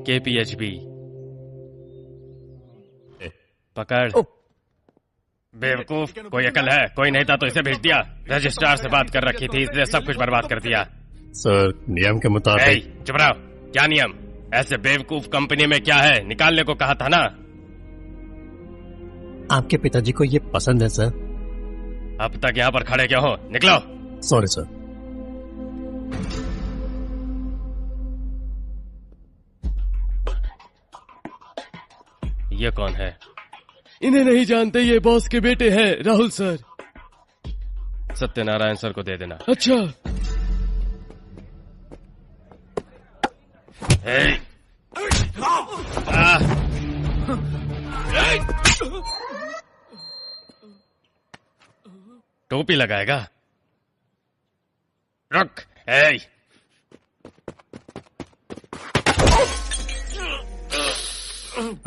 KPHB। पकड़। बेवकूफ, कोई अकल है? कोई नहीं था तो इसे भेज दिया। रजिस्ट्रार से बात कर रखी थी, इसलिए सब कुछ बर्बाद कर दिया। सर, नियम के मुताबिक। चुप रहो। क्या नियम? ऐसे बेवकूफ कंपनी में क्या है? निकालने को कहा था ना। आपके पिताजी को ये पसंद है सर। अब तक यहाँ पर खड़े क्यों हो? निकलो। Sorry sir. ये कौन है? इन्हें नहीं जानते, ये बॉस के बेटे हैं, राहुल सर। सत्यनारायण सर को दे देना। अच्छा। टोपी लगाएगा? रुक।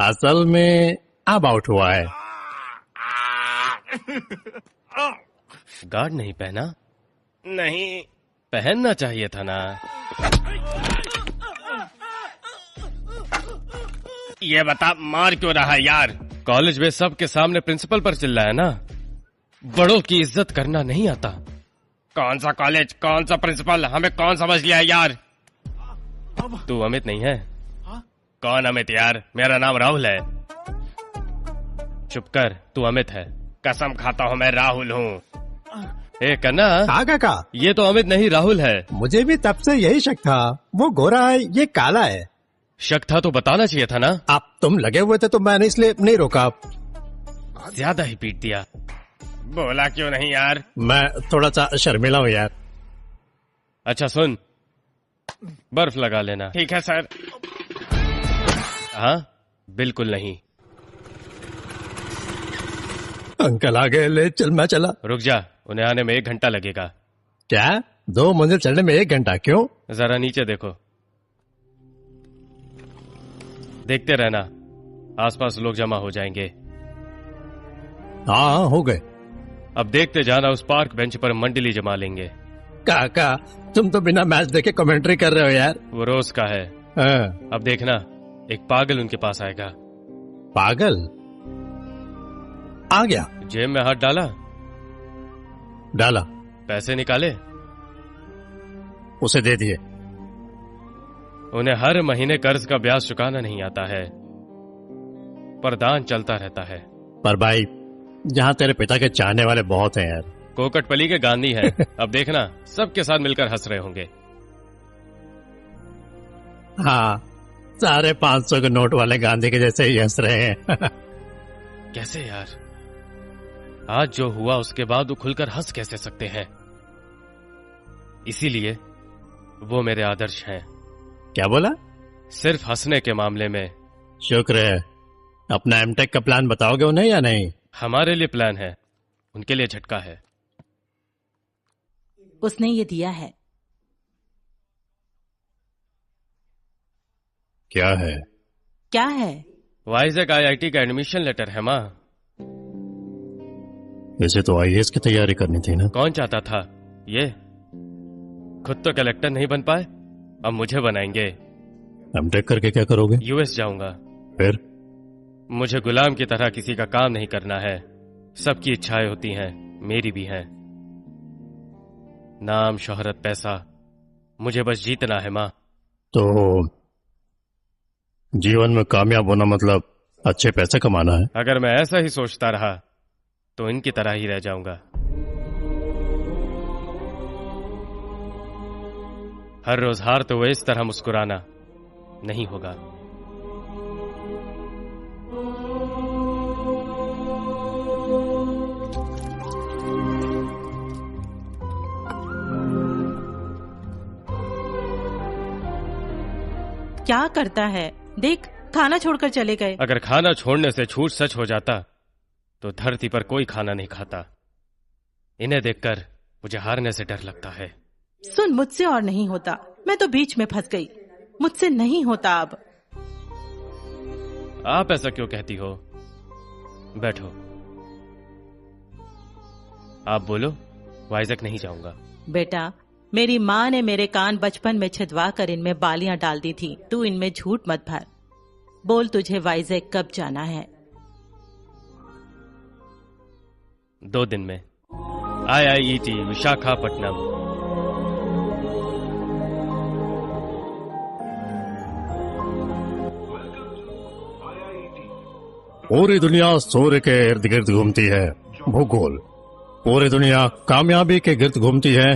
असल में अब आउट हुआ है। गार्ड नहीं पहना? नहीं, पहनना चाहिए था ना। ये बता, मार क्यों रहा है यार? कॉलेज में सबके सामने प्रिंसिपल पर चिल्लाया ना। बड़ों की इज्जत करना नहीं आता। कौन सा कॉलेज, कौन सा प्रिंसिपल, हमें कौन समझ लिया है यार? तू अमित नहीं है? कौन अमित यार? मेरा नाम राहुल है। चुप कर, तू अमित है। कसम खाता हूँ मैं राहुल हूँ। ए कन्ना, काका, ये तो अमित नहीं राहुल है। मुझे भी तब से यही शक था। वो गोरा है, ये काला है। शक था तो बताना चाहिए था ना। आप तुम लगे हुए थे तो मैंने इसलिए नहीं रोका। ज्यादा ही पीट दिया। बोला क्यों नहीं यार? मैं थोड़ा सा शर्मिला हूँ यार। अच्छा सुन, बर्फ लगा लेना। ठीक है सर। हाँ, बिल्कुल नहीं। अंकल आ गए, ले चल। मैं चला। रुक जा, उन्हें आने में 1 घंटा लगेगा। क्या? 2 मंजिल चढ़ने में 1 घंटा? क्यों? जरा नीचे देखो। देखते रहना, आसपास लोग जमा हो जाएंगे। हाँ, हो गए। अब देखते जाना, उस पार्क बेंच पर मंडली जमा लेंगे। काका, तुम तो बिना मैच देखे कमेंट्री कर रहे हो यार। वो रोज का है। अब देखना, एक पागल उनके पास आएगा। पागल? आ गया। जेब में हाथ डाला? डाला। पैसे निकाले? उसे दे दिए। उन्हें हर महीने कर्ज का ब्याज चुकाना नहीं आता है, पर दान चलता रहता है। पर भाई, यहाँ तेरे पिता के चाहने वाले बहुत हैं यार। कोकटपली के गांधी हैं। अब देखना, सबके साथ मिलकर हंस रहे होंगे। हाँ, सारे 500 के नोट वाले गांधी के जैसे ही हंस रहे हैं। कैसे यार? आज जो हुआ उसके बाद वो खुलकर हंस कैसे सकते हैं? इसीलिए वो मेरे आदर्श हैं। क्या बोला? सिर्फ हंसने के मामले में। शुक्र है। अपना एमटेक का प्लान बताओगे उन्हें या नहीं? हमारे लिए प्लान है, उनके लिए झटका है। उसने ये दिया है। क्या है? क्या है? वाइजैक IIT का एडमिशन लेटर है माँ। वैसे तो IAS की तैयारी करनी थी ना। कौन चाहता था ये? खुद तो कलेक्टर नहीं बन पाए, अब मुझे बनाएंगे। एमटेक करके क्या करोगे? US जाऊंगा। फिर? मुझे गुलाम की तरह किसी का काम नहीं करना है। सबकी इच्छाएं होती हैं, मेरी भी हैं। नाम, शोहरत, पैसा, मुझे बस जीतना है माँ। तो जीवन में कामयाब होना मतलब अच्छे पैसे कमाना है? अगर मैं ऐसा ही सोचता रहा तो इनकी तरह ही रह जाऊंगा। हर रोज हारते हुए इस तरह मुस्कुराना नहीं होगा। क्या करता है? देख, खाना छोड़कर चले गए। अगर खाना छोड़ने से झूठ सच हो जाता तो धरती पर कोई खाना नहीं खाता। इन्हें देखकर मुझे हारने से डर लगता है। सुन, मुझसे और नहीं होता। मैं तो बीच में फंस गई। मुझसे नहीं होता अब। आप ऐसा क्यों कहती हो? बैठो। आप बोलो। वाइजैक नहीं जाऊंगा। बेटा, मेरी माँ ने मेरे कान बचपन में छिदवा कर इनमें बालियां डाल दी थी। तू इनमें झूठ मत भर। बोल, तुझे वाइजैक कब जाना है? 2 दिन में। IIET विशाखापट्टनम। पूरी दुनिया सूर्य के इर्द गिर्द घूमती है, भूगोल। पूरी दुनिया कामयाबी के गिर्द घूमती है,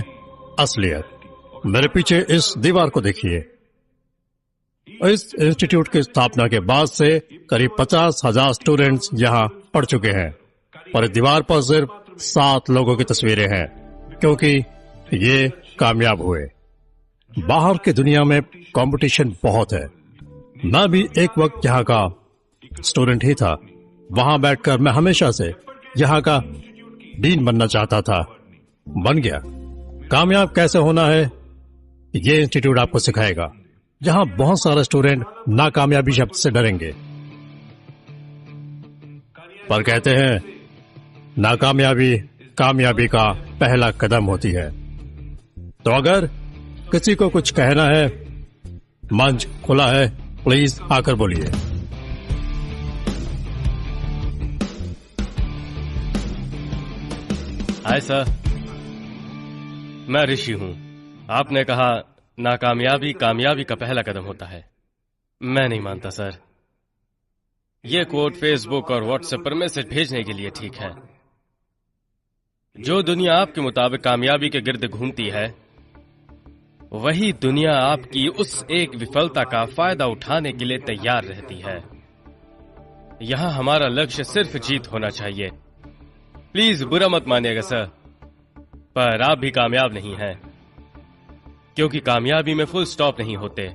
असलियत। मेरे पीछे इस दीवार को देखिए। इस इंस्टीट्यूट की स्थापना के बाद से करीब 50,000 स्टूडेंट्स यहाँ पढ़ चुके हैं, पर इस दीवार पर सिर्फ 7 लोगों की तस्वीरें हैं, क्योंकि ये कामयाब हुए। बाहर की दुनिया में कंपटीशन बहुत है। मैं भी एक वक्त यहाँ का स्टूडेंट ही था। वहां बैठकर मैं हमेशा से यहाँ का डीन बनना चाहता था, बन गया। कामयाब कैसे होना है ये इंस्टीट्यूट आपको सिखाएगा। यहाँ बहुत सारे स्टूडेंट नाकामयाबी शब्द से डरेंगे, पर कहते हैं नाकामयाबी कामयाबी का पहला कदम होती है। तो अगर किसी को कुछ कहना है, मंच खुला है, प्लीज आकर बोलिए। हाय सर, मैं ऋषि हूं। आपने कहा नाकामयाबी कामयाबी का पहला कदम होता है। मैं नहीं मानता सर। यह कोड फेसबुक और व्हाट्सएप पर मैसेज भेजने के लिए ठीक है। जो दुनिया आपके मुताबिक कामयाबी के गिर्द घूमती है, वही दुनिया आपकी उस एक विफलता का फायदा उठाने के लिए तैयार रहती है। यहां हमारा लक्ष्य सिर्फ जीत होना चाहिए। प्लीज बुरा मत मानिएगा सर, पर आप भी कामयाब नहीं हैं, क्योंकि कामयाबी में फुल स्टॉप नहीं होते,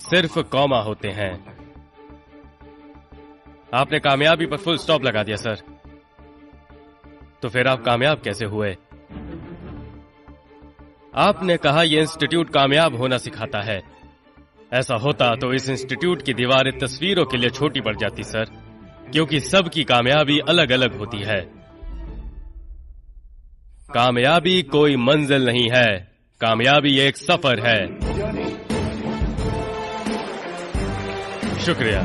सिर्फ कॉमा होते हैं। आपने कामयाबी पर फुल स्टॉप लगा दिया सर, तो फिर आप कामयाब कैसे हुए? आपने कहा यह इंस्टीट्यूट कामयाब होना सिखाता है। ऐसा होता तो इस इंस्टीट्यूट की दीवारें तस्वीरों के लिए छोटी पड़ जाती सर, क्योंकि सबकी कामयाबी अलग अलग होती है। कामयाबी कोई मंजिल नहीं है, कामयाबी एक सफर है। शुक्रिया।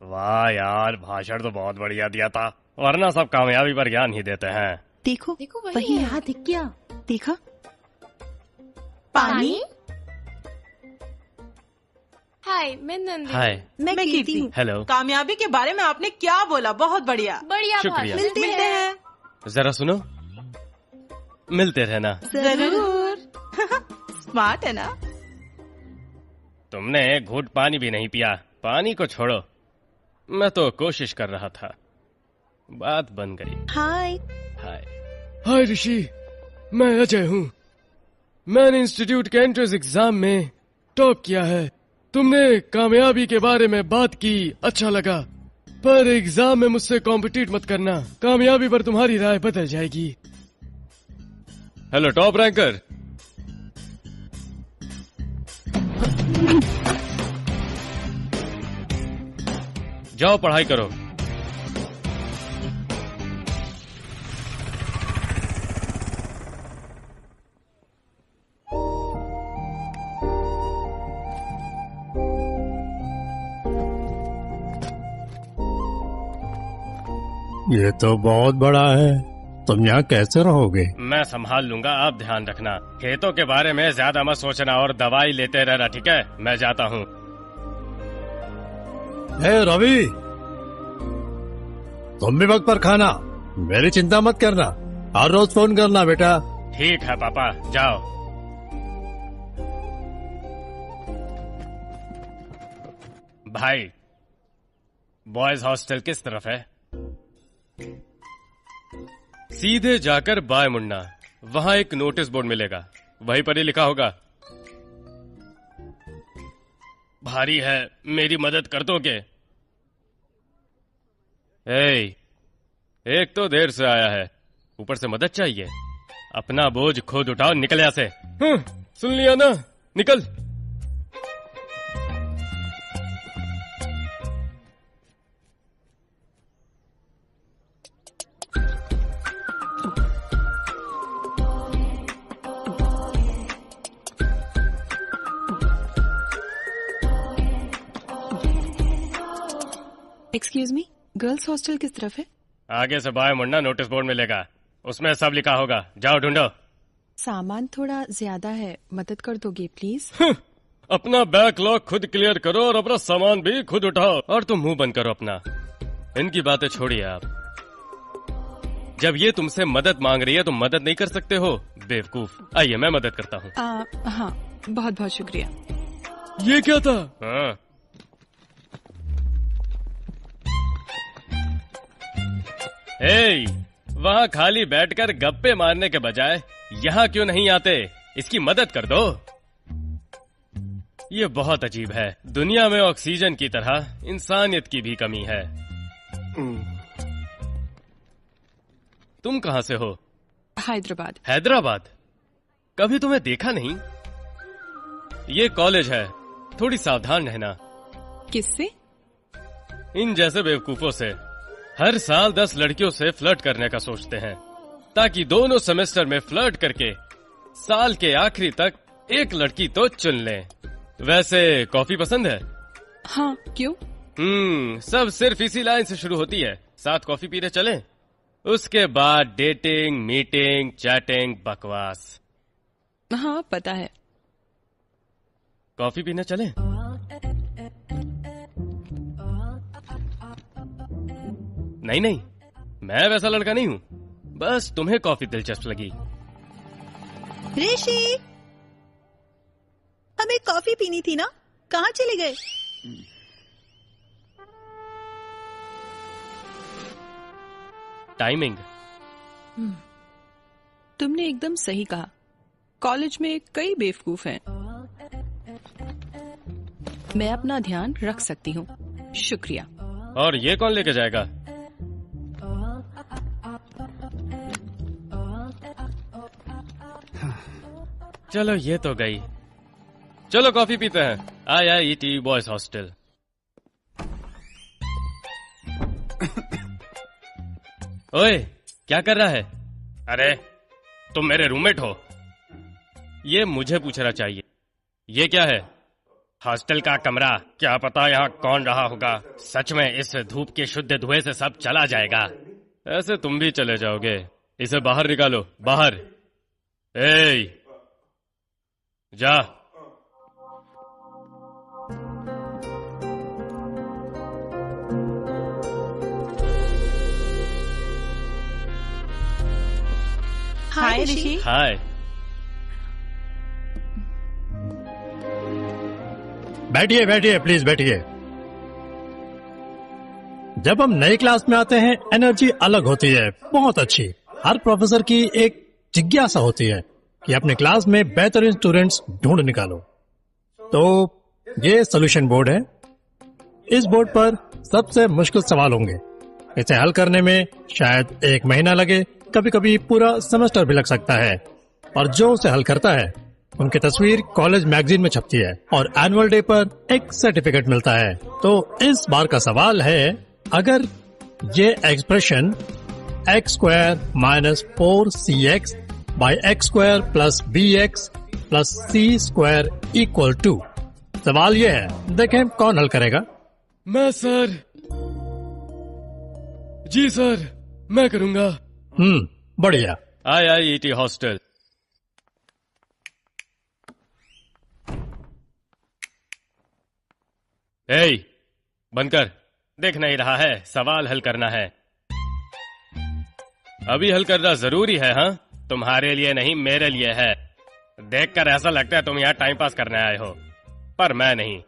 वाह यार, भाषण तो बहुत बढ़िया दिया था, वरना सब कामयाबी पर ज्ञान ही देते हैं। देखो वही यहाँ दिख गया। देखा? पानी? हाय, मैं नंदी। हाय, मैं कीर्ति हूँ। हेलो। कामयाबी के बारे में आपने क्या बोला? बहुत बढ़िया। बढ़िया शुक्रिया। भाषण। मिलते हैं। जरा सुनो, मिलते रहना। जरूर। स्मार्ट है ना? तुमने एक घूंट पानी भी नहीं पिया। पानी को छोड़ो, मैं तो कोशिश कर रहा था, बात बन गई। हाय। हाय। हाय ऋषि, मैं अजय हूँ। मैंने इंस्टीट्यूट के एंट्रेंस एग्जाम में टॉप किया है। तुमने कामयाबी के बारे में बात की, अच्छा लगा, पर एग्जाम में मुझसे कॉम्पिटिट मत करना। कामयाबी पर तुम्हारी राय बदल जाएगी। Hello top ranker. जाओ पढ़ाई करो। ये तो बहुत बड़ा है, तुम यहाँ कैसे रहोगे? मैं संभाल लूंगा, आप ध्यान रखना। खेतों के बारे में ज्यादा मत सोचना और दवाई लेते रहना, ठीक है? मैं जाता हूँ। हे रवि, तुम भी वक्त पर खाना, मेरी चिंता मत करना। हर रोज फोन करना बेटा। ठीक है पापा, जाओ। भाई, बॉयज हॉस्टल किस तरफ है? सीधे जाकर बाय मुड़ना, वहां एक नोटिस बोर्ड मिलेगा, वहीं पर ही लिखा होगा। भारी है, मेरी मदद कर दोगे? एक तो देर से आया है, ऊपर से मदद चाहिए। अपना बोझ खुद उठाओ, निकल यहाँ से। सुन लिया ना, निकल। एक्सक्यूज मी, गर्ल्स हॉस्टल किस तरफ है? आगे से बाएं मुड़ना, नोटिस बोर्ड मिलेगा, उसमें सब लिखा होगा, जाओ ढूंढो। सामान थोड़ा ज्यादा है, मदद कर दोगे प्लीज? अपना बैकलॉग खुद क्लियर करो और अपना सामान भी खुद उठाओ, और तुम मुंह बंद करो अपना। इनकी बातें छोड़िए आप। जब ये तुमसे मदद मांग रही है तो मदद नहीं कर सकते हो, बेवकूफ। आइए मैं मदद करता हूँ। हाँ, बहुत बहुत शुक्रिया। ये क्या था? हाँ। वहाँ खाली बैठकर गप्पे मारने के बजाय यहाँ क्यों नहीं आते? इसकी मदद कर दो। ये बहुत अजीब है, दुनिया में ऑक्सीजन की तरह इंसानियत की भी कमी है। तुम कहाँ से हो? हैदराबाद। हैदराबाद? कभी तुम्हें देखा नहीं। ये कॉलेज है, थोड़ी सावधान रहना। किससे? इन जैसे बेवकूफों से। हर साल 10 लड़कियों से फ्लर्ट करने का सोचते हैं, ताकि दोनों सेमेस्टर में फ्लर्ट करके साल के आखिरी तक एक लड़की तो चुन लें। वैसे कॉफी पसंद है? हाँ, क्यों? सब सिर्फ इसी लाइन से शुरू होती है। साथ कॉफी पीने चलें? उसके बाद डेटिंग, मीटिंग, चैटिंग, बकवास। हाँ, पता है। कॉफी पीने चलें? नहीं, मैं वैसा लड़का नहीं हूँ, बस तुम्हें कॉफी दिलचस्प लगी। ऋषि, हमें कॉफी पीनी थी ना, कहाँ चले गए? टाइमिंग। तुमने एकदम सही कहा, कॉलेज में कई बेवकूफ हैं। मैं अपना ध्यान रख सकती हूँ, शुक्रिया। और ये कौन लेके जाएगा? चलो ये तो गई। चलो कॉफी पीते हैं। IIET boys hostel. ओए, क्या कर रहा है? अरे तुम मेरे रूममेट हो, ये मुझे पूछना चाहिए। ये क्या है? हॉस्टल का कमरा। क्या पता यहाँ कौन रहा होगा। सच में इस धूप के शुद्ध धुएं से सब चला जाएगा। ऐसे तुम भी चले जाओगे। इसे बाहर निकालो, बाहर। जा। हाय ऋषि। हाय। बैठिए बैठिए, प्लीज बैठिए। जब हम नई क्लास में आते हैं एनर्जी अलग होती है, बहुत अच्छी। हर प्रोफेसर की एक जिज्ञासा होती है कि अपने क्लास में बेहतरीन स्टूडेंट्स ढूंढ निकालो। तो ये सॉल्यूशन बोर्ड है। इस बोर्ड पर सबसे मुश्किल सवाल होंगे। इसे हल करने में शायद 1 महीना लगे, कभी कभी पूरा सेमेस्टर भी लग सकता है। और जो उसे हल करता है, उनकी तस्वीर कॉलेज मैगजीन में छपती है और एनुअल डे पर एक सर्टिफिकेट मिलता है। तो इस बार का सवाल है, अगर ये expression x² - 4cx by x² plus bx plus c² = सवाल ये है, देखें कौन हल करेगा। मैं सर। जी सर, मैं करूंगा। बढ़िया। IIET hostel. बंद कर। देख नहीं रहा है, सवाल हल करना है। अभी हल करना जरूरी है। हाँ, तुम्हारे लिए नहीं, मेरे लिए है। देखकर ऐसा लगता है तुम यहाँ टाइम पास करने आए हो, पर मैं नहीं।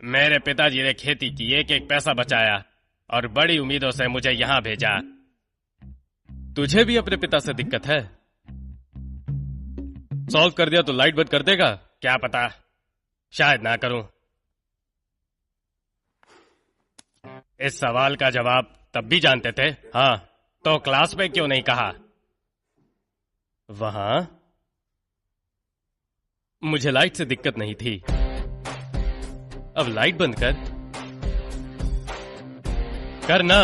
मेरे पिताजी ने खेती की, एक एक पैसा बचाया और बड़ी उम्मीदों से मुझे यहाँ भेजा। तुझे भी अपने पिता से दिक्कत है? सॉल्व कर दिया तो लाइट बंद कर देगा? क्या पता, शायद ना करूं। इस सवाल का जवाब तब भी जानते थे। हाँ, तो क्लास में क्यों नहीं कहा? वहां मुझे लाइट से दिक्कत नहीं थी। अब लाइट बंद कर ना।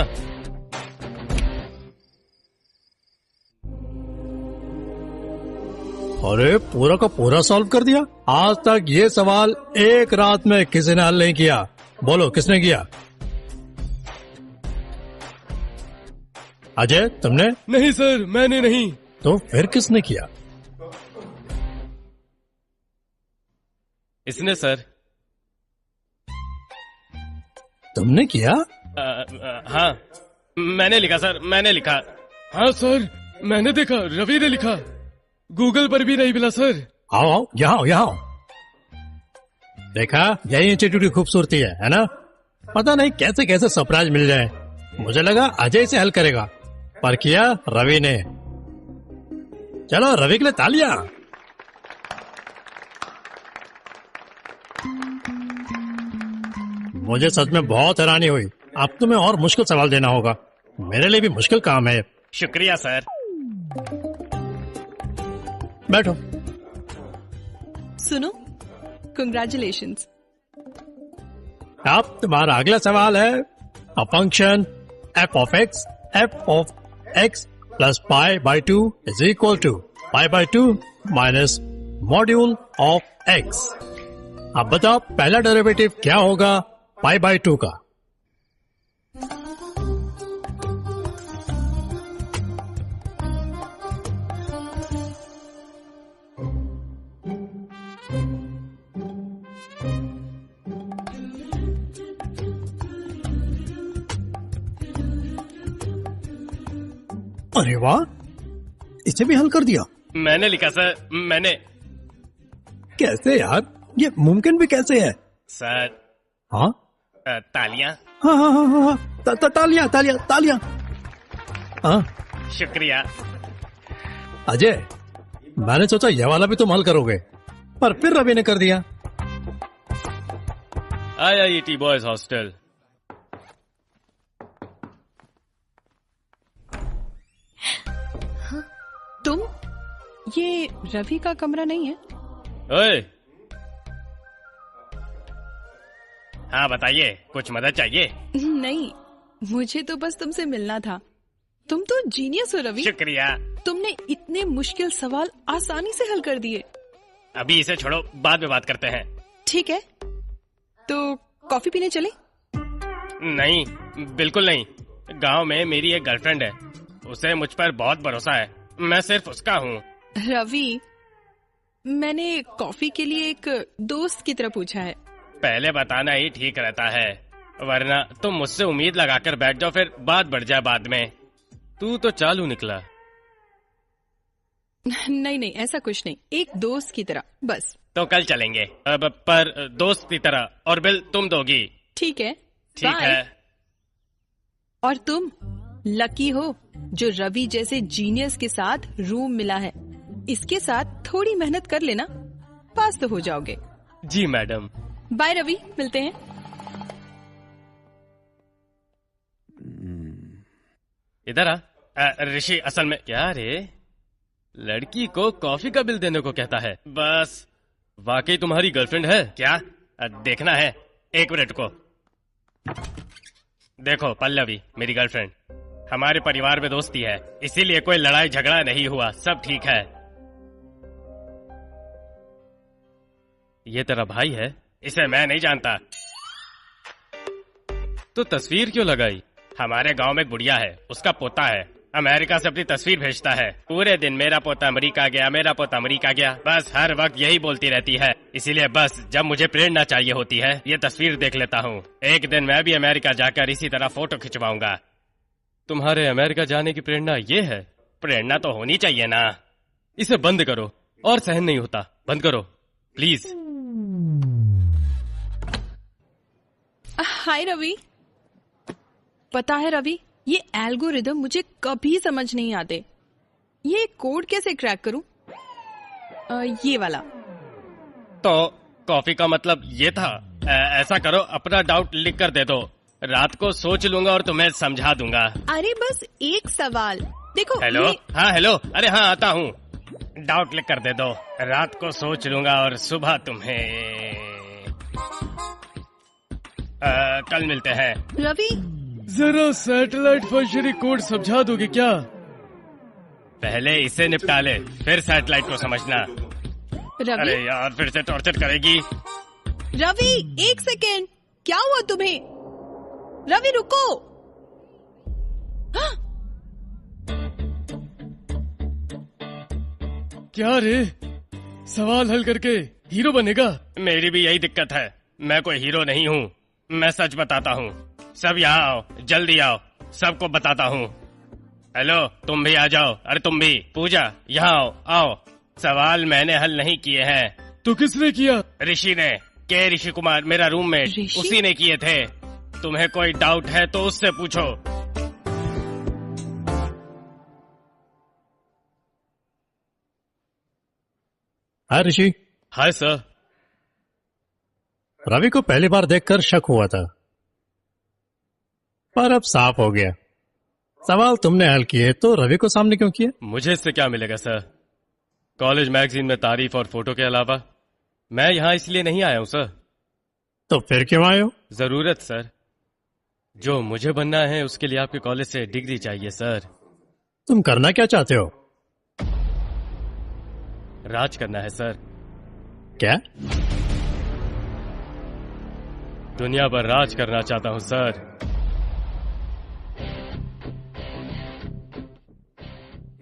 अरे पूरा का पूरा सॉल्व कर दिया। आज तक ये सवाल एक रात में किसी ने हल नहीं किया। बोलो किसने किया? अजय तुमने? नहीं सर, मैंने नहीं। तो फिर किसने किया? इसने सर। तुमने किया? हाँ, मैंने लिखा सर, मैंने लिखा। हाँ सर, मैंने देखा, रवि ने लिखा। गूगल पर भी नहीं मिला सर। आओ आओ, यहाँ आओ, यहाँ आओ। देखा, यही इंस्टीट्यूट की खूबसूरती है ना? पता नहीं कैसे कैसे सरप्राइज मिल जाए। मुझे लगा अजय से हल करेगा, पर किया रवि ने। चलो रवि के लिए तालियां। मुझे सच में बहुत हैरानी हुई। अब तुम्हें और मुश्किल सवाल देना होगा, मेरे लिए भी मुश्किल काम है। शुक्रिया सर। बैठो। सुनो, कंग्रेचुलेशंस। अब तुम्हारा अगला सवाल है, a function f of x plus pi by 2 is equal to pi by 2 minus module of x। अब बताओ पहला डेरिवेटिव क्या होगा पाई बाई 2 का? अरे वाह, इसे भी हल कर दिया। मैंने लिखा सर, मैंने। कैसे यार, ये मुमकिन भी कैसे है? सर हाँ तालियां। हाँ हाँ हाँ हाँ, तालियां तालियां तालियां। हाँ शुक्रिया। अजय, मैंने सोचा यह वाला भी तुम हल करोगे, पर फिर रवि ने कर दिया। IIT boys hostel. तुम? ये रवि का कमरा नहीं है? ओए, हाँ बताइए, कुछ मदद चाहिए? नहीं, मुझे तो बस तुमसे मिलना था। तुम तो जीनियस हो रवि। शुक्रिया। तुमने इतने मुश्किल सवाल आसानी से हल कर दिए। अभी इसे छोड़ो, बाद में बात करते हैं। ठीक है, तो कॉफी पीने चले? नहीं, बिल्कुल नहीं। गांव में मेरी एक गर्लफ्रेंड है, उसे मुझ पर बहुत भरोसा है, मैं सिर्फ उसका हूँ। रवि, मैंने कॉफी के लिए एक दोस्त की तरह पूछा है। पहले बताना ही ठीक रहता है, वरना तुम मुझसे उम्मीद लगाकर बैठ जाओ, फिर बात बढ़ जाए बाद में। तू तो चालू निकला। नहीं नहीं, ऐसा कुछ नहीं, एक दोस्त की तरह बस। तो कल चलेंगे, अब पर दोस्त की तरह, और बिल तुम दोगी। ठीक है, ठीक बाय। है। और तुम लकी हो जो रवि जैसे जीनियस के साथ रूम मिला है। इसके साथ थोड़ी मेहनत कर लेना, पास तो हो जाओगे। जी मैडम। बाय रवि, मिलते हैं। इधर आ। ऋषि, असल में क्या रे, लड़की को कॉफी का बिल देने को कहता है। बस, वाकई तुम्हारी गर्लफ्रेंड है क्या? देखना है, एक मिनट को। देखो पल्लवी, मेरी गर्लफ्रेंड। हमारे परिवार में दोस्ती है, इसीलिए कोई लड़ाई झगड़ा नहीं हुआ, सब ठीक है। ये तेरा भाई है? इसे मैं नहीं जानता। तो तस्वीर क्यों लगाई? हमारे गांव में एक बुढ़िया है, उसका पोता है, अमेरिका से अपनी तस्वीर भेजता है। पूरे दिन मेरा पोता अमेरिका गया, मेरा पोता अमेरिका गया, बस हर वक्त यही बोलती रहती है। इसीलिए बस जब मुझे प्रेरणा चाहिए होती है, ये तस्वीर देख लेता हूँ। एक दिन मैं भी अमेरिका जाकर इसी तरह फोटो खिंचवाऊंगा। तुम्हारे अमेरिका जाने की प्रेरणा ये है? प्रेरणा तो होनी चाहिए ना। इसे बंद करो, और सहन नहीं होता, बंद करो प्लीज। हाय रवि। पता है रवि, ये एल्गोरिदम मुझे कभी समझ नहीं आते। ये कोड कैसे क्रैक करूं? ये वाला। तो कॉफी का मतलब ये था। ऐसा करो, अपना डाउट लिख कर दे दो, रात को सोच लूंगा और तुम्हें समझा दूंगा। अरे बस एक सवाल, देखो। हेलो, हाँ हेलो, अरे हाँ आता हूँ। डाउट लिख कर दे दो, रात को सोच लूंगा और सुबह तुम्हें कल मिलते हैं। रवि, जरा सैटेलाइट फंक्शनिंग कोड समझा दोगे क्या? पहले इसे निपटा ले, फिर सैटेलाइट को समझना। रवि, अरे यार, फिर से टॉर्चर करेगी। रवि एक सेकेंड, क्या हुआ तुम्हें? रवि रुको। हाँ, क्या रे, सवाल हल करके हीरो बनेगा? मेरी भी यही दिक्कत है, मैं कोई हीरो नहीं हूँ। मैं सच बताता हूँ। सब यहाँ आओ, जल्दी आओ, सबको बताता हूँ। हेलो, तुम भी आ जाओ। अरे तुम भी, पूजा यहाँ आओ, आओ। सवाल मैंने हल नहीं किए हैं। तो किसने किया? ऋषि ने, के ऋषि कुमार, मेरा रूममेट, ऋषि? उसी ने किए थे। तुम्हें कोई डाउट है तो उससे पूछो। हाय ऋषि। Hi sir. रवि को पहली बार देखकर शक हुआ था, पर अब साफ हो गया। सवाल तुमने हल किए तो रवि को सामने क्यों किए? मुझे इससे क्या मिलेगा सर? कॉलेज मैगजीन में तारीफ और फोटो के अलावा मैं यहाँ इसलिए नहीं आया हूँ सर। तो फिर क्यों आए हो? जरूरत सर। जो मुझे बनना है उसके लिए आपके कॉलेज से डिग्री चाहिए सर। तुम करना क्या चाहते हो? राज करना है सर। क्या? दुनिया पर राज करना चाहता हूँ सर।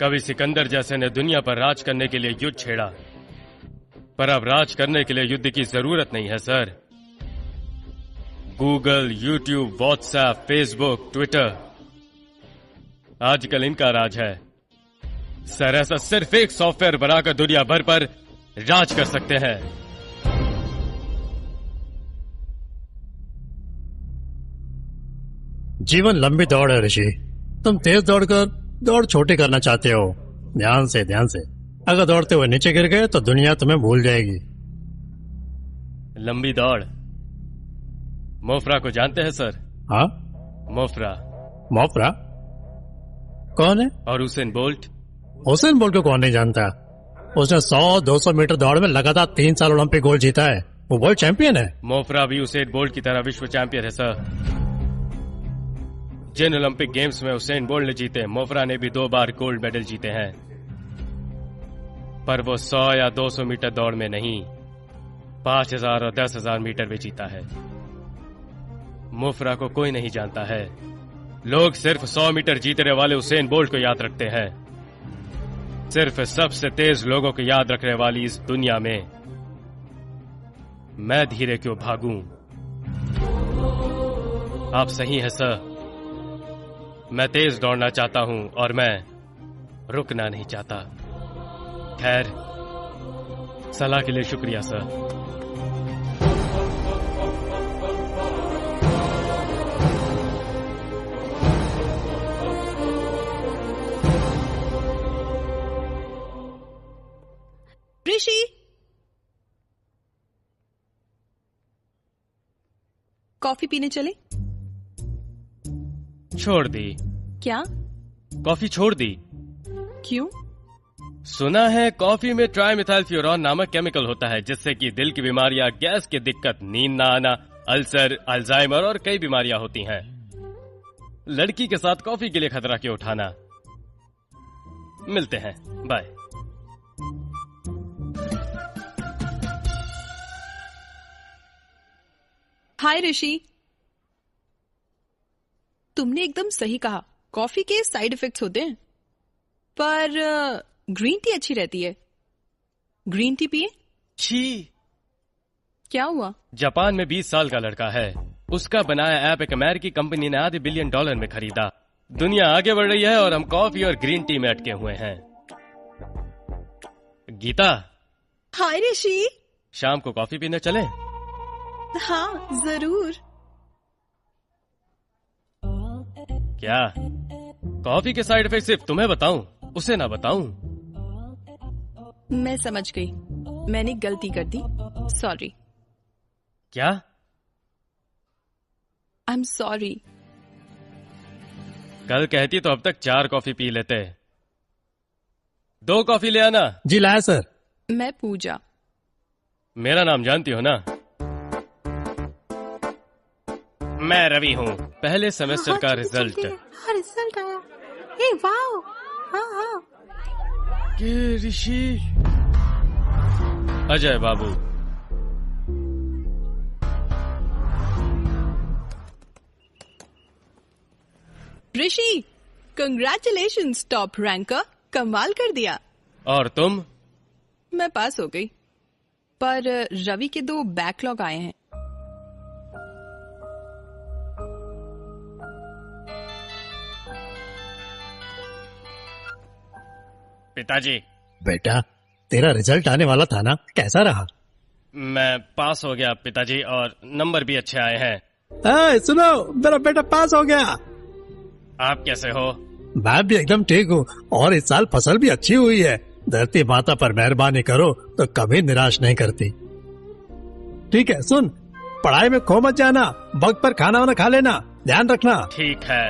कभी सिकंदर जैसे ने दुनिया पर राज करने के लिए युद्ध छेड़ा, पर अब राज करने के लिए युद्ध की जरूरत नहीं है sir. Google, YouTube, WhatsApp, Facebook, Twitter, आजकल इनका राज है सर। ऐसा सिर्फ एक सॉफ्टवेयर बनाकर दुनिया भर पर राज कर सकते हैं। जीवन लंबी दौड़ है ऋषि। तुम तेज दौड़कर दौड़ छोटी करना चाहते हो। ध्यान से, ध्यान से। अगर दौड़ते हुए नीचे गिर गए तो दुनिया तुम्हें भूल जाएगी। लंबी दौड़, मोफरा को जानते हैं सर? हाँ? मोफरा। मोफरा कौन है? और हुसैन बोल्ट। हुसैन बोल्ट को कौन नहीं जानता? उसने 100-200 मीटर दौड़ में लगातार 3 साल ओलंपिक गोल्ड जीता है। वो वर्ल्ड चैंपियन है। मोफरा भी हुसैन बोल्ट की तरह विश्व चैंपियन है सर। जिन ओलंपिक गेम्स में हुसैन बोल्ट ने जीते, मोफरा ने भी 2 बार गोल्ड मेडल जीते हैं। पर वो 100 या 200 मीटर दौड़ में नहीं, 5000 और 10,000 मीटर में जीता है। मोफरा को कोई नहीं जानता है। लोग सिर्फ 100 मीटर जीतने वाले हुसैन बोल्ट को याद रखते हैं। सिर्फ सबसे तेज लोगों को याद रखने वाली इस दुनिया में मैं धीरे क्यों भागूं? आप सही हैं सर। मैं तेज दौड़ना चाहता हूं और मैं रुकना नहीं चाहता। खैर, सलाह के लिए शुक्रिया सर। ऋषि, कॉफी पीने चले? छोड़ दी। क्या? कॉफी छोड़ दी। क्यों? सुना है कॉफी में ट्राइमेथाइलफ्यूरॉन नामक केमिकल होता है, जिससे कि दिल की बीमारियां, गैस की दिक्कत, नींद न आना, अल्सर, अल्जाइमर और कई बीमारियां होती हैं। लड़की के साथ कॉफी के लिए खतरा क्यों उठाना? मिलते हैं, बाय। हाय ऋषि, तुमने एकदम सही कहा। कॉफी के साइड इफेक्ट्स होते हैं, पर ग्रीन टी अच्छी रहती है। ग्रीन टी पिए? छी। क्या हुआ? जापान में 20 साल का लड़का है। उसका बनाया ऐप एक अमेरिकी कंपनी ने $500 बिलियन में खरीदा। दुनिया आगे बढ़ रही है और हम कॉफी और ग्रीन टी में अटके हुए हैं। गीता, हाय ऋषि। शाम को कॉफी पीने चलें? हाँ जरूर। क्या कॉफी के साइड इफेक्ट सिर्फ तुम्हें बताऊं, उसे ना बताऊं? मैं समझ गई, मैंने गलती कर दी। सॉरी। क्या? आई एम सॉरी। कल कहती तो अब तक 4 कॉफी पी लेते। 2 कॉफी ले आना। जी लाया सर। मैं पूजा। मेरा नाम जानती हो ना? मैं रवि हूँ। पहले सेमेस्टर का रिजल्ट। रिजल्ट आया। ए वाओ। हाँ हाँ। के ऋषि। अजय बाबू। ऋषि, कंग्रेचुलेशंस टॉप रैंकर, कमाल कर दिया। और तुम? मैं पास हो गई, पर रवि के 2 बैकलॉग आए हैं। पिताजी, बेटा, तेरा रिजल्ट आने वाला था ना, कैसा रहा? मैं पास हो गया पिताजी, और नंबर भी अच्छे आए हैं। सुनो, मेरा बेटा पास हो गया। आप कैसे हो? मैं भी एकदम ठीक हूँ, और इस साल फसल भी अच्छी हुई है। धरती माता पर मेहरबानी करो तो कभी निराश नहीं करती। ठीक है, सुन, पढ़ाई में खो मत जाना, वक्त पर खाना वाना खा लेना, ध्यान रखना। ठीक है।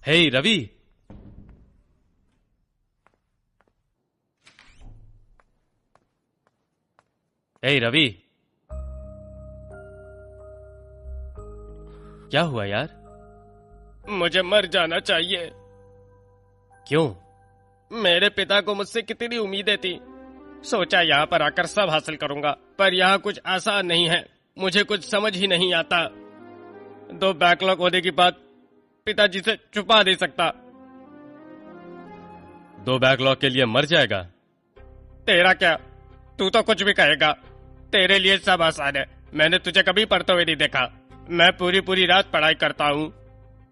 हे रवि, हे रवि, क्या हुआ यार? मुझे मर जाना चाहिए। क्यों? मेरे पिता को मुझसे कितनी उम्मीदें थी। सोचा यहाँ पर आकर सब हासिल करूंगा, पर यहाँ कुछ आसान नहीं है। मुझे कुछ समझ ही नहीं आता। 2 बैकलॉग होने की बात पिताजी से छुपा नहीं सकता। 2 बैकलॉग के लिए मर जाएगा? तेरा क्या, तू तो कुछ भी कहेगा। तेरे लिए सब आसान है। मैंने तुझे कभी पढ़ते हुए नहीं देखा। मैं पूरी रात पढ़ाई करता हूँ,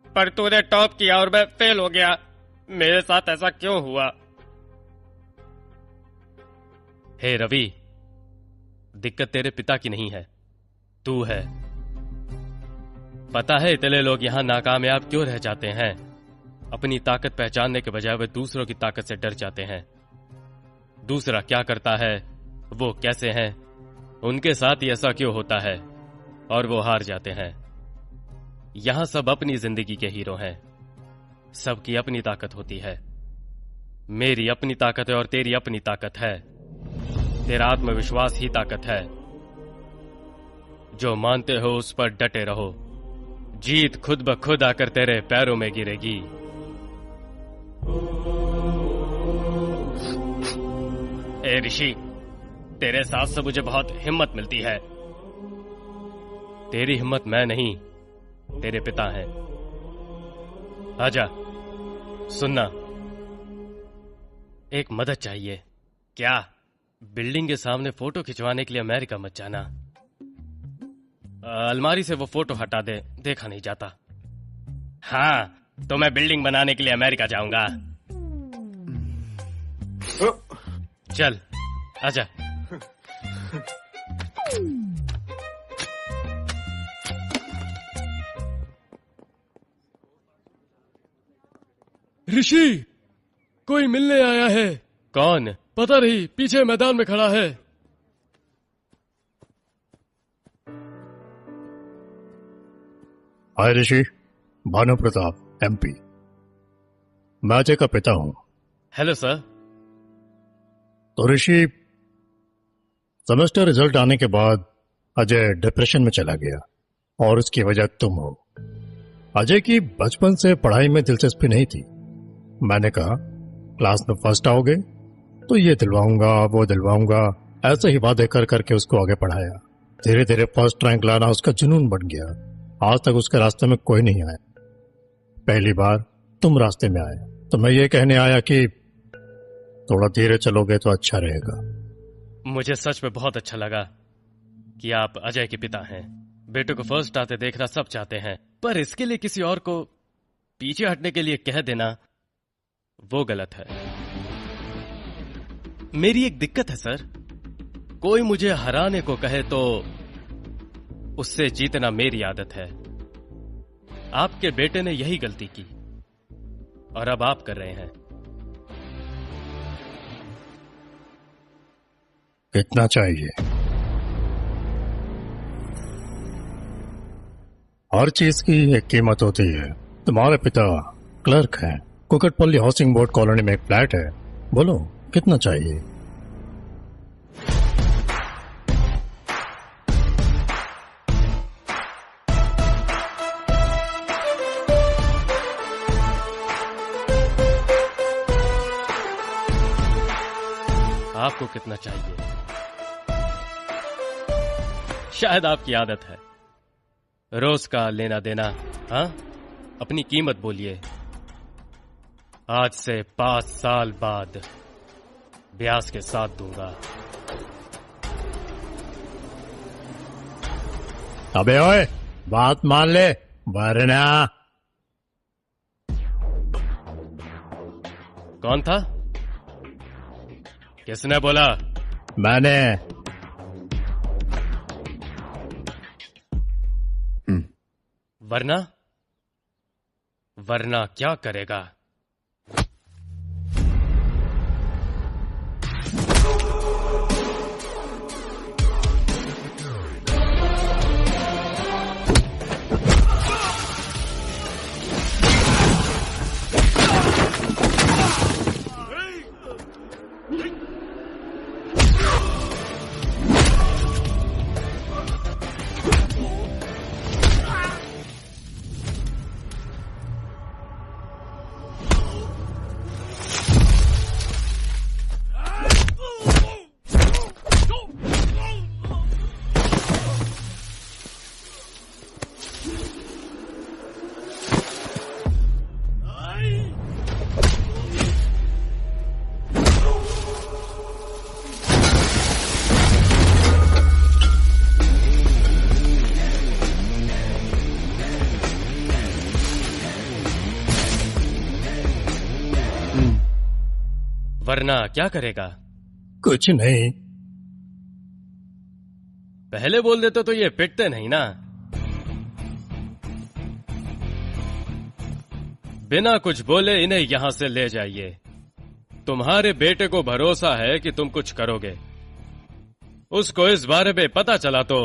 पर तूने टॉप किया और मैं फेल हो गया। मेरे साथ ऐसा क्यों हुआ? हे रवि, दिक्कत तेरे पिता की नहीं है, तू है। पता है इतने लोग यहाँ नाकामयाब क्यों रह जाते हैं? अपनी ताकत पहचानने के बजाय वे दूसरों की ताकत से डर जाते हैं। दूसरा क्या करता है, वो कैसे हैं, उनके साथ ही ऐसा क्यों होता है, और वो हार जाते हैं। यहां सब अपनी जिंदगी के हीरो हैं। सबकी अपनी ताकत होती है। मेरी अपनी ताकत है और तेरी अपनी ताकत है। तेरा आत्मविश्वास ही ताकत है। जो मानते हो उस पर डटे रहो। जीत खुद ब खुद आकर तेरे पैरों में गिरेगी। ए ऋषि, तेरे साथ से मुझे बहुत हिम्मत मिलती है। तेरी हिम्मत मैं नहीं, तेरे पिता हैं। आजा, सुनना, एक मदद चाहिए। क्या? बिल्डिंग के सामने फोटो खिंचवाने के लिए अमेरिका मत जाना। अलमारी से वो फोटो हटा दे, देखा नहीं जाता। हाँ, तो मैं बिल्डिंग बनाने के लिए अमेरिका जाऊंगा। चल, आजा। ऋषि, कोई मिलने आया है। कौन? पता नहीं, पीछे मैदान में खड़ा है। हाय ऋषि, भानु प्रताप, MP। मैं अजय का पिता हूँ। Hello sir. तो ऋषि, सेमेस्टर रिजल्ट आने के बाद अजय डिप्रेशन में चला गया, और उसकी वजह तुम हो। अजय की बचपन से पढ़ाई में दिलचस्पी नहीं थी। मैंने कहा, क्लास में फर्स्ट आओगे तो ये दिलवाऊंगा, वो दिलवाऊंगा, ऐसे ही वादे कर करके उसको आगे पढ़ाया। धीरे धीरे फर्स्ट रैंक लाना उसका जुनून बन गया। आज तक उसके रास्ते में कोई नहीं आया। पहली बार तुम रास्ते में आए तो मैं ये कहने आया कि थोड़ा धीरे चलोगे तो अच्छा रहेगा। मुझे सच में बहुत अच्छा लगा कि आप अजय के पिता हैं। बेटे को फर्स्ट आते देखना सब चाहते हैं, पर इसके लिए किसी और को पीछे हटने के लिए कह देना, वो गलत है। मेरी एक दिक्कत है सर, कोई मुझे हराने को कहे तो उससे जीतना मेरी आदत है। आपके बेटे ने यही गलती की और अब आप कर रहे हैं। कितना चाहिए? हर चीज की एक कीमत होती है। तुम्हारे पिता क्लर्क हैं, कुकटपल्ली हाउसिंग बोर्ड कॉलोनी में एक फ्लैट है। बोलो कितना चाहिए? आपको कितना चाहिए? शायद आपकी आदत है रोज का लेना देना। हाँ, अपनी कीमत बोलिए। आज से 5 साल बाद ब्यास के साथ दूंगा। अबे ओए, बात मान ले वरना। कौन था? किसने बोला? मैंने। वरना? वरना क्या करेगा? वरना क्या करेगा? कुछ नहीं। पहले बोल देते तो ये पिटते नहीं ना। बिना कुछ बोले इन्हें यहां से ले जाइए। तुम्हारे बेटे को भरोसा है कि तुम कुछ करोगे। उसको इस बारे में पता चला तो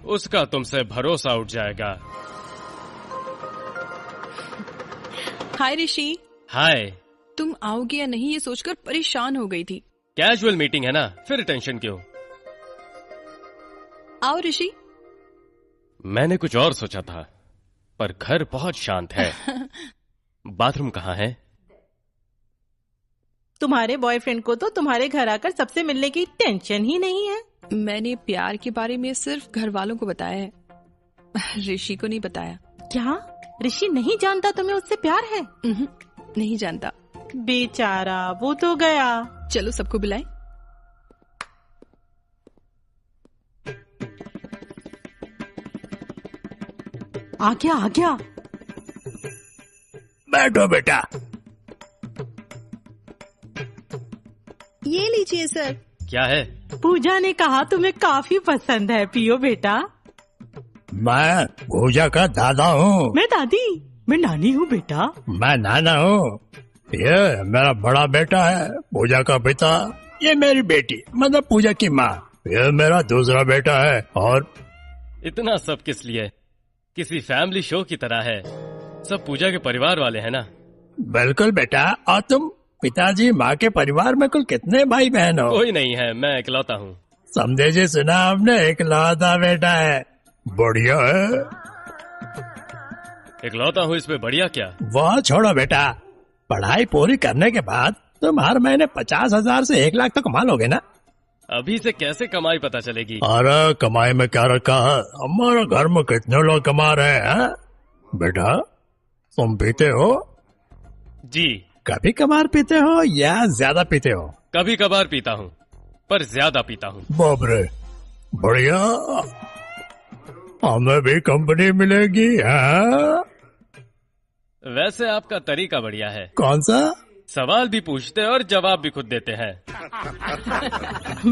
उसका तुमसे भरोसा उठ जाएगा। हाय ऋषि। हाय। तुम आओगे या नहीं ये सोचकर परेशान हो गई थी। कैजुअल मीटिंग है ना, फिर टेंशन क्यों? आओ ऋषि। मैंने कुछ और सोचा था, पर घर बहुत शांत है। बाथरूम कहाँ है? तुम्हारे बॉयफ्रेंड को तो तुम्हारे घर आकर सबसे मिलने की टेंशन ही नहीं है। मैंने प्यार के बारे में सिर्फ घर वालों को बताया है, ऋषि को नहीं बताया। क्या ऋषि नहीं जानता तुम्हें उससे प्यार है? नहीं जानता। बेचारा, वो तो गया। चलो सबको बुलाएं। आ गया आ गया। बैठो बेटा। ये लीजिए सर। क्या है? पूजा ने कहा तुम्हें काफी पसंद है, पियो बेटा। मैं पूजा का दादा हूँ। मैं दादी। मैं नानी हूँ बेटा। मैं नाना हूँ। ये मेरा बड़ा बेटा है, पूजा का पिता। ये मेरी बेटी मतलब पूजा की माँ। ये मेरा दूसरा बेटा है। और इतना सब किस लिए? किसी फैमिली शो की तरह है। सब पूजा के परिवार वाले हैं ना? बिल्कुल बेटा। और तुम पिताजी माँ के परिवार में कुल कितने भाई बहन हो? कोई नहीं है, मैं इकलौता हूँ। समझे जी, सुना आपने? इकलौता बेटा है। बढ़िया है। इकलौता हूँ, इसमें बढ़िया क्या? वह छोड़ो बेटा, पढ़ाई पूरी करने के बाद तुम हर महीने 50,000 से 1 लाख तो कमा लोगे ना? अभी से कैसे कमाई पता चलेगी? अरे कमाई में क्या रखा है? हमारे घर में कितने लोग कमा रहे हैं? बेटा तुम पीते हो? जी। कभी कभार पीते हो या ज्यादा पीते हो? कभी कभार पीता हूँ, पर ज्यादा पीता हूँ। बाप रे, बढ़िया। हमें भी कंपनी मिलेगी है? वैसे आपका तरीका बढ़िया है। कौन सा? सवाल भी पूछते और जवाब भी खुद देते हैं।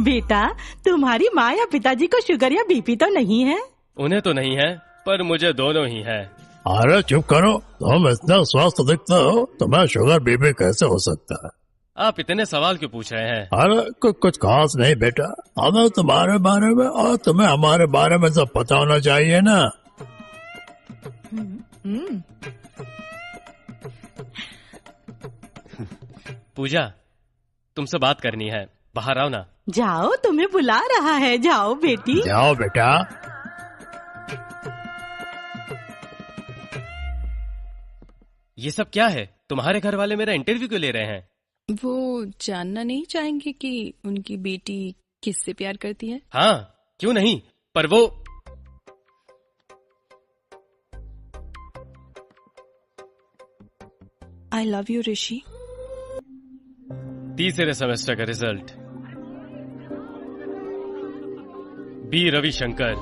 बेटा, तुम्हारी माँ या पिताजी को शुगर या बीपी तो नहीं है? उन्हें तो नहीं है, पर मुझे दोनों ही है। अरे चुप करो, तुम इतना स्वस्थ दिखते हो, तुम्हें शुगर बीपी कैसे हो सकता है? आप इतने सवाल क्यों पूछ रहे हैं? अरे कुछ खास नहीं बेटा, हमें तुम्हारे बारे में और तुम्हें हमारे बारे में सब पता होना चाहिए ना। पूजा, तुमसे बात करनी है, बाहर आओ ना। जाओ, तुम्हें बुला रहा है। जाओ बेटी। जाओ बेटा। ये सब क्या है? तुम्हारे घर वाले मेरा इंटरव्यू क्यों ले रहे हैं? वो जानना नहीं चाहेंगे कि उनकी बेटी किससे प्यार करती है? हाँ, क्यों नहीं, पर वो आई लव यू ऋषि। तीसरे सेमेस्टर का result, B Ravishankar,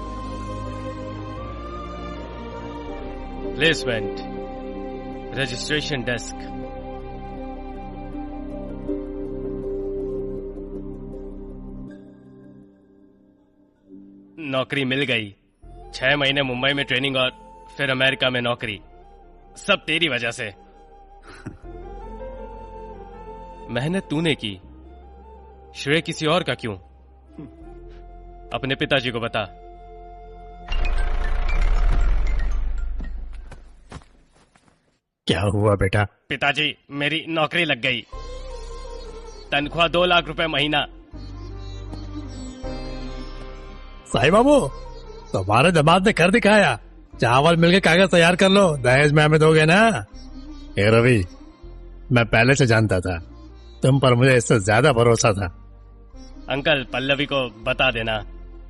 placement, registration desk. नौकरी मिल गई। 6 महीने मुंबई में ट्रेनिंग और फिर अमेरिका में नौकरी, सब तेरी वजह से। मेहनत तूने की, श्रेय किसी और का क्यों? अपने पिताजी को बता। क्या हुआ बेटा? पिताजी, मेरी नौकरी लग गई, तनख्वाह 2 लाख रुपए महीना। साईं बाबू, तुम्हारे दामाद ने कर दिखाया। चावल मिलके कागज तैयार कर लो, दहेज में हमें दोगे ना? ए रवि, मैं पहले से जानता था तुम पर मुझे इससे ज्यादा भरोसा था। अंकल, पल्लवी को बता देना।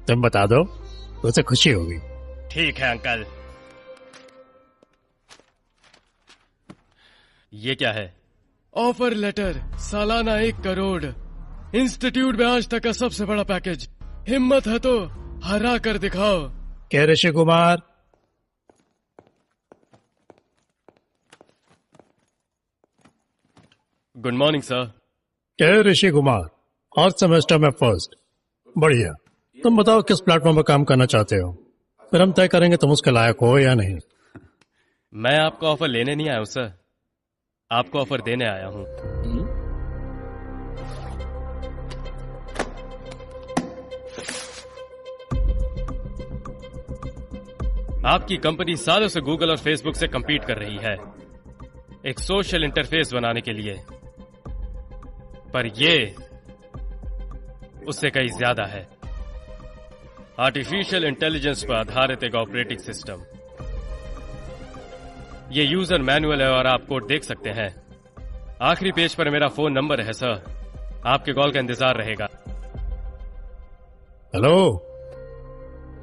तुम बता दो तो उसे खुशी होगी। ठीक है अंकल। ये क्या है? ऑफर लेटर, सालाना 1 करोड़, इंस्टीट्यूट में आज तक का सबसे बड़ा पैकेज। हिम्मत है तो हरा कर दिखाओ। क्या Rishi Kumar? Good morning sir. क्या ऋषि कुमार, और सेमेस्टर में फर्स्ट, बढ़िया। तुम बताओ किस प्लेटफॉर्म पर काम करना चाहते हो, फिर हम तय करेंगे तुम उसके लायक हो या नहीं। मैं आपको ऑफर लेने नहीं आया हूं सर, आपको ऑफर देने आया हूं। आपकी कंपनी सालों से गूगल और फेसबुक से compete कर रही है एक सोशल इंटरफेस बनाने के लिए, पर ये उससे कहीं ज्यादा है। आर्टिफिशियल इंटेलिजेंस पर आधारित एक ऑपरेटिंग सिस्टम। ये यूजर मैनुअल है और आप कोड देख सकते हैं। आखिरी पेज पर मेरा फोन नंबर है सर, आपके कॉल का इंतजार रहेगा। हेलो,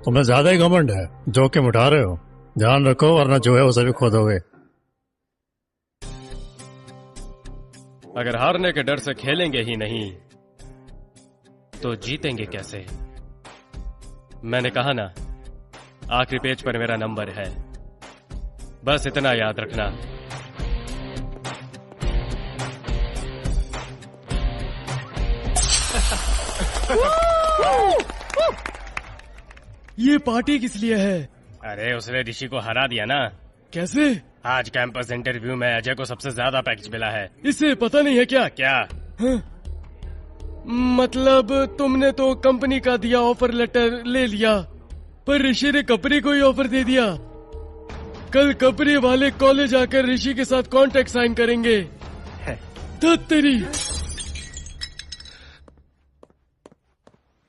तुम्हें ज्यादा ही घमंड है, जोखिम उठा रहे हो। ध्यान रखो वरना जो है उसे भी खो दोगे। अगर हारने के डर से खेलेंगे ही नहीं तो जीतेंगे कैसे? मैंने कहा ना, आखिरी पेज पर मेरा नंबर है, बस इतना याद रखना। ये पार्टी किस लिए है? अरे उसने ऋषि को हरा दिया ना। कैसे? आज कैंपस इंटरव्यू में अजय को सबसे ज्यादा पैकेज मिला है। इसे पता नहीं है क्या? क्या? हाँ? मतलब तुमने तो कंपनी का दिया ऑफर लेटर ले लिया, पर ऋषि ने कपरी को ही ऑफर दे दिया। कल कपरी वाले कॉलेज आकर ऋषि के साथ कॉन्ट्रैक्ट साइन करेंगे। तेरी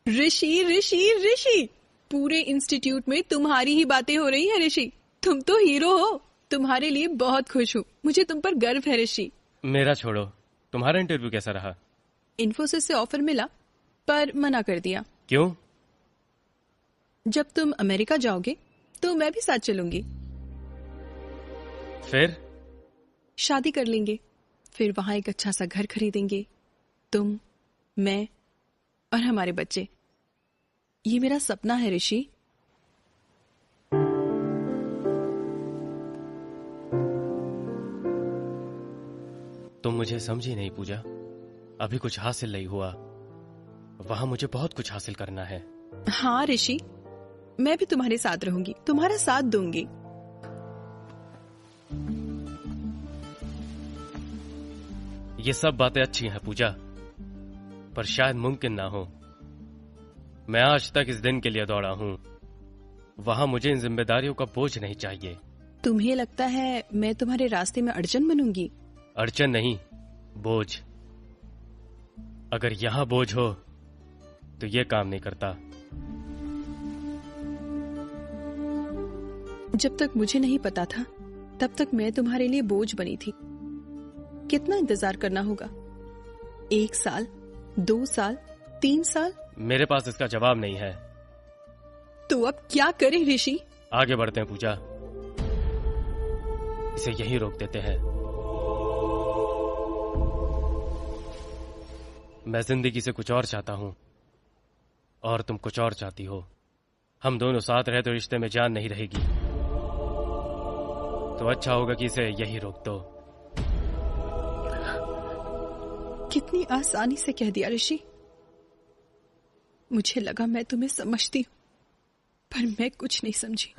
ऋषि ऋषि ऋषि, पूरे इंस्टीट्यूट में तुम्हारी ही बातें हो रही है ऋषि। तुम तो हीरो हो, तुम्हारे लिए बहुत खुश हूँ। मुझे तुम पर गर्व है ऋषि। मेरा छोड़ो, तुम्हारा इंटरव्यू कैसा रहा? इन्फोसिस से ऑफर मिला पर मना कर दिया। क्यों? जब तुम अमेरिका जाओगे तो मैं भी साथ चलूंगी। फिर? शादी कर लेंगे, फिर वहां एक अच्छा सा घर खरीदेंगे, तुम, मैं और हमारे बच्चे। ये मेरा सपना है ऋषि। तुम मुझे समझी नहीं पूजा। अभी कुछ हासिल नहीं हुआ, वहां मुझे बहुत कुछ हासिल करना है। हाँ ऋषि, मैं भी तुम्हारे साथ रहूंगी, तुम्हारा साथ दूंगी। ये सब बातें अच्छी हैं पूजा, पर शायद मुमकिन ना हो। मैं आज तक इस दिन के लिए दौड़ा हूं, वहां मुझे इन जिम्मेदारियों का बोझ नहीं चाहिए। तुम्हें लगता है मैं तुम्हारे रास्ते में अड़चन बनूंगी? अड़चन नहीं, बोझ। अगर यहां बोझ हो तो ये काम नहीं करता। जब तक मुझे नहीं पता था तब तक मैं तुम्हारे लिए बोझ बनी थी। कितना इंतजार करना होगा? 1 साल, 2 साल, 3 साल? मेरे पास इसका जवाब नहीं है। तो अब क्या करें ऋषि? आगे बढ़ते हैं पूजा, इसे यहीं रोक देते हैं। मैं जिंदगी से कुछ और चाहता हूं और तुम कुछ और चाहती हो। हम दोनों साथ रहे तो रिश्ते में जान नहीं रहेगी, तो अच्छा होगा कि इसे यही रोक दो। कितनी आसानी से कह दिया ऋषि। मुझे लगा मैं तुम्हें समझती हूँ, पर मैं कुछ नहीं समझी।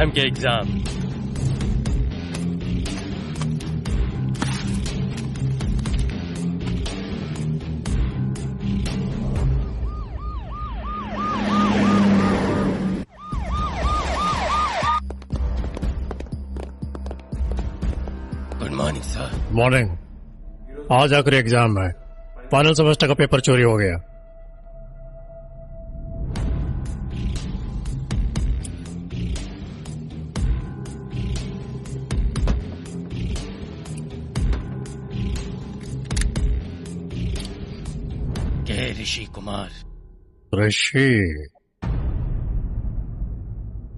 MK exam. Good morning sir. Morning. आज आखिरी एग्जाम है, फाइनल सेमेस्टर का पेपर चोरी हो गया। के ऋषि कुमार। ऋषि?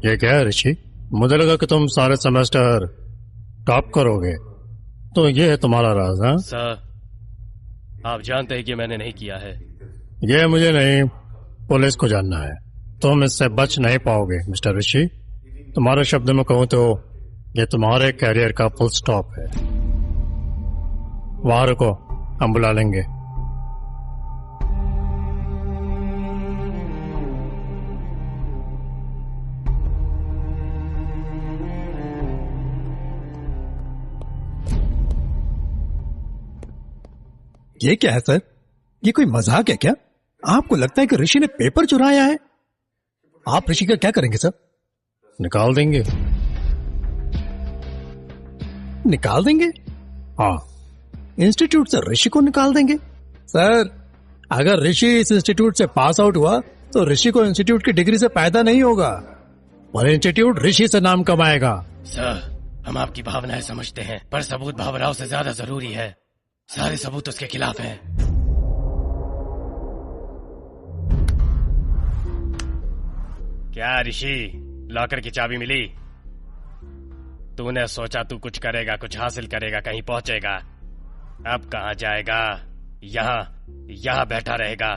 ये क्या है ऋषि? मुझे लगा कि तुम सारे सेमेस्टर टॉप करोगे, तो ये है तुम्हारा राज? हाँ सर, आप जानते हैं कि मैंने नहीं किया है। ये मुझे नहीं, पुलिस को जानना है। तुम इससे बच नहीं पाओगे मिस्टर ऋषि। तुम्हारे शब्द में कहूं तो ये तुम्हारे कैरियर का फुल स्टॉप है। वहां रुको, हम बुला लेंगे। ये क्या है सर? ये कोई मजाक है क्या? आपको लगता है कि ऋषि ने पेपर चुराया है? आप ऋषि का क्या करेंगे सर? निकाल देंगे। निकाल देंगे? हाँ, इंस्टीट्यूट से ऋषि को निकाल देंगे? सर, अगर ऋषि इस इंस्टीट्यूट से पास आउट हुआ तो ऋषि को इंस्टीट्यूट की डिग्री से फायदा नहीं होगा, और इंस्टीट्यूट ऋषि से नाम कमाएगा। सर, हम आपकी भावनाएं समझते हैं, पर सबूत भावनाओं से ज्यादा जरूरी है। सारे सबूत उसके खिलाफ हैं। क्या ऋषि, लॉकर की चाबी मिली? तूने सोचा तू कुछ करेगा, कुछ हासिल करेगा, कहीं पहुंचेगा। अब कहां जाएगा? यहां बैठा रहेगा।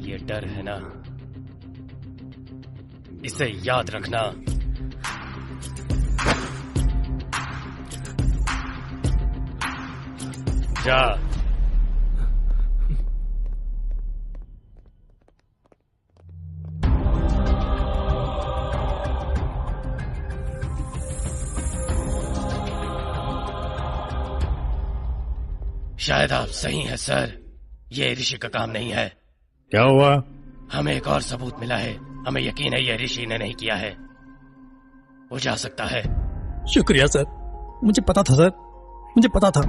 ये डर है ना, इसे याद रखना। जा। शायद आप सही हैं सर, ये ऋषि का काम नहीं है। क्या हुआ? हमें एक और सबूत मिला है। हमें यकीन है ये ऋषि ने नहीं किया है। वो जा सकता है। शुक्रिया सर, मुझे पता था सर, मुझे पता था।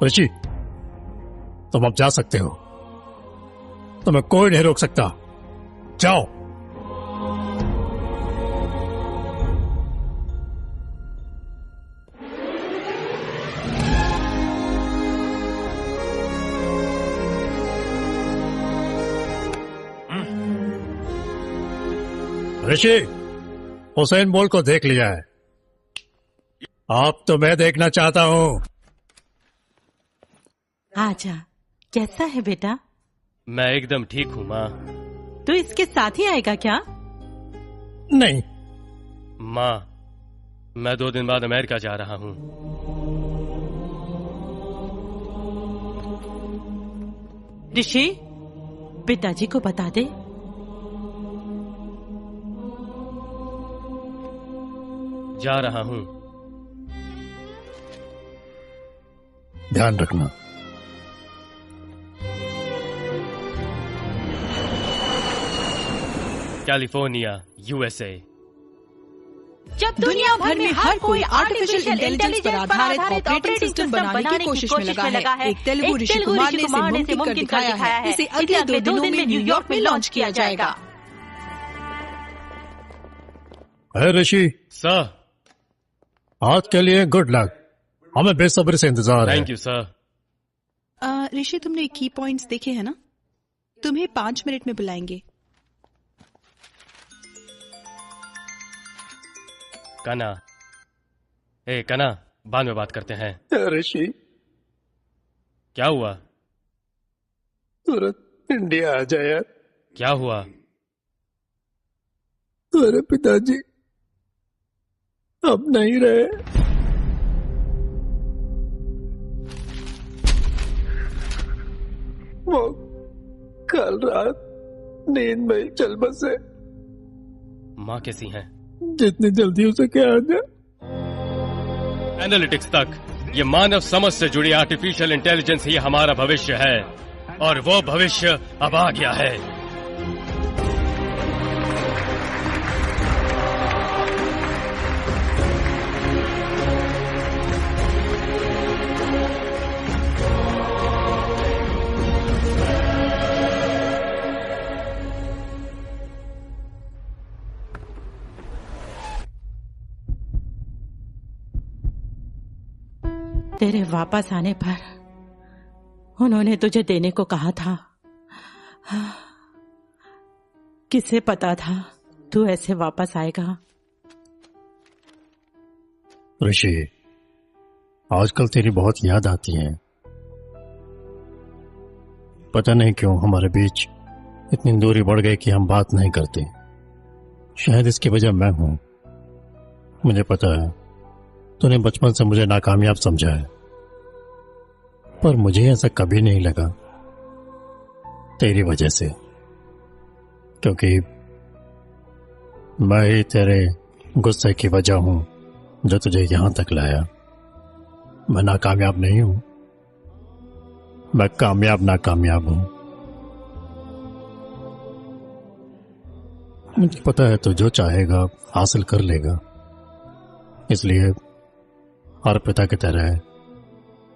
ऋषि, तुम अब जा सकते हो, तुम्हें कोई नहीं रोक सकता। जाओ। ऋषि, हुसैन बोल्ट को देख लिया है, आप तो मैं देखना चाहता हूं। आजा। कैसा है बेटा? मैं एकदम ठीक हूँ माँ। तू इसके साथ ही आएगा क्या? नहीं। माँ, मैं 2 दिन बाद अमेरिका जा रहा हूँ। ऋषि, पिताजी को बता दे। जा रहा हूँ। ध्यान रखना। California, USA. जब दुनिया भर में हर कोई आर्टिफिशियल इंटेलिजेंस पर आधारित ऑपरेटिंग सिस्टम बनाने की कोशिश में लगा है, एक तेलुगु ऋषि कुमार ने इसे मुमकिन कर दिखाया है। इसे अगले 2 दिनों में न्यूयॉर्क में लॉन्च किया जाएगा। है ऋषि, सर। आज के लिए गुड लक, हमें बेसब्री से इंतजार है। Thank you sir. ऋषि, तुमने की पॉइंट्स देखे हैं ना? तुम्हें 5 मिनट में बुलाएंगे। कना, ए कना, बाद में बात करते हैं। ऋषि, क्या हुआ? तुरंत इंडिया आ जाए यार। क्या हुआ? तुम्हारे पिताजी अब नहीं रहे। वो कल रात नींद में ही चल बसे। माँ कैसी हैं? जितनी जल्दी हो सके आ जा। एनालिटिक्स तक ये मानव समझ से जुड़ी आर्टिफिशियल इंटेलिजेंस ही हमारा भविष्य है, और वो भविष्य अब आ गया है। तेरे वापस आने पर उन्होंने तुझे देने को कहा था। किसे पता था तू ऐसे वापस आएगा? ऋषि, आजकल तेरी बहुत याद आती है। पता नहीं क्यों हमारे बीच इतनी दूरी बढ़ गई कि हम बात नहीं करते। शायद इसकी वजह मैं हूं। मुझे पता है तूने बचपन से मुझे नाकामयाब समझा है, पर मुझे ऐसा कभी नहीं लगा तेरी वजह से, क्योंकि मैं ही तेरे गुस्से की वजह हूं जो तुझे यहां तक लाया। मैं नाकामयाब नहीं हूं, मैं कामयाब नाकामयाब हूं। मुझे पता है तू जो चाहेगा हासिल कर लेगा, इसलिए हर पिता की तरह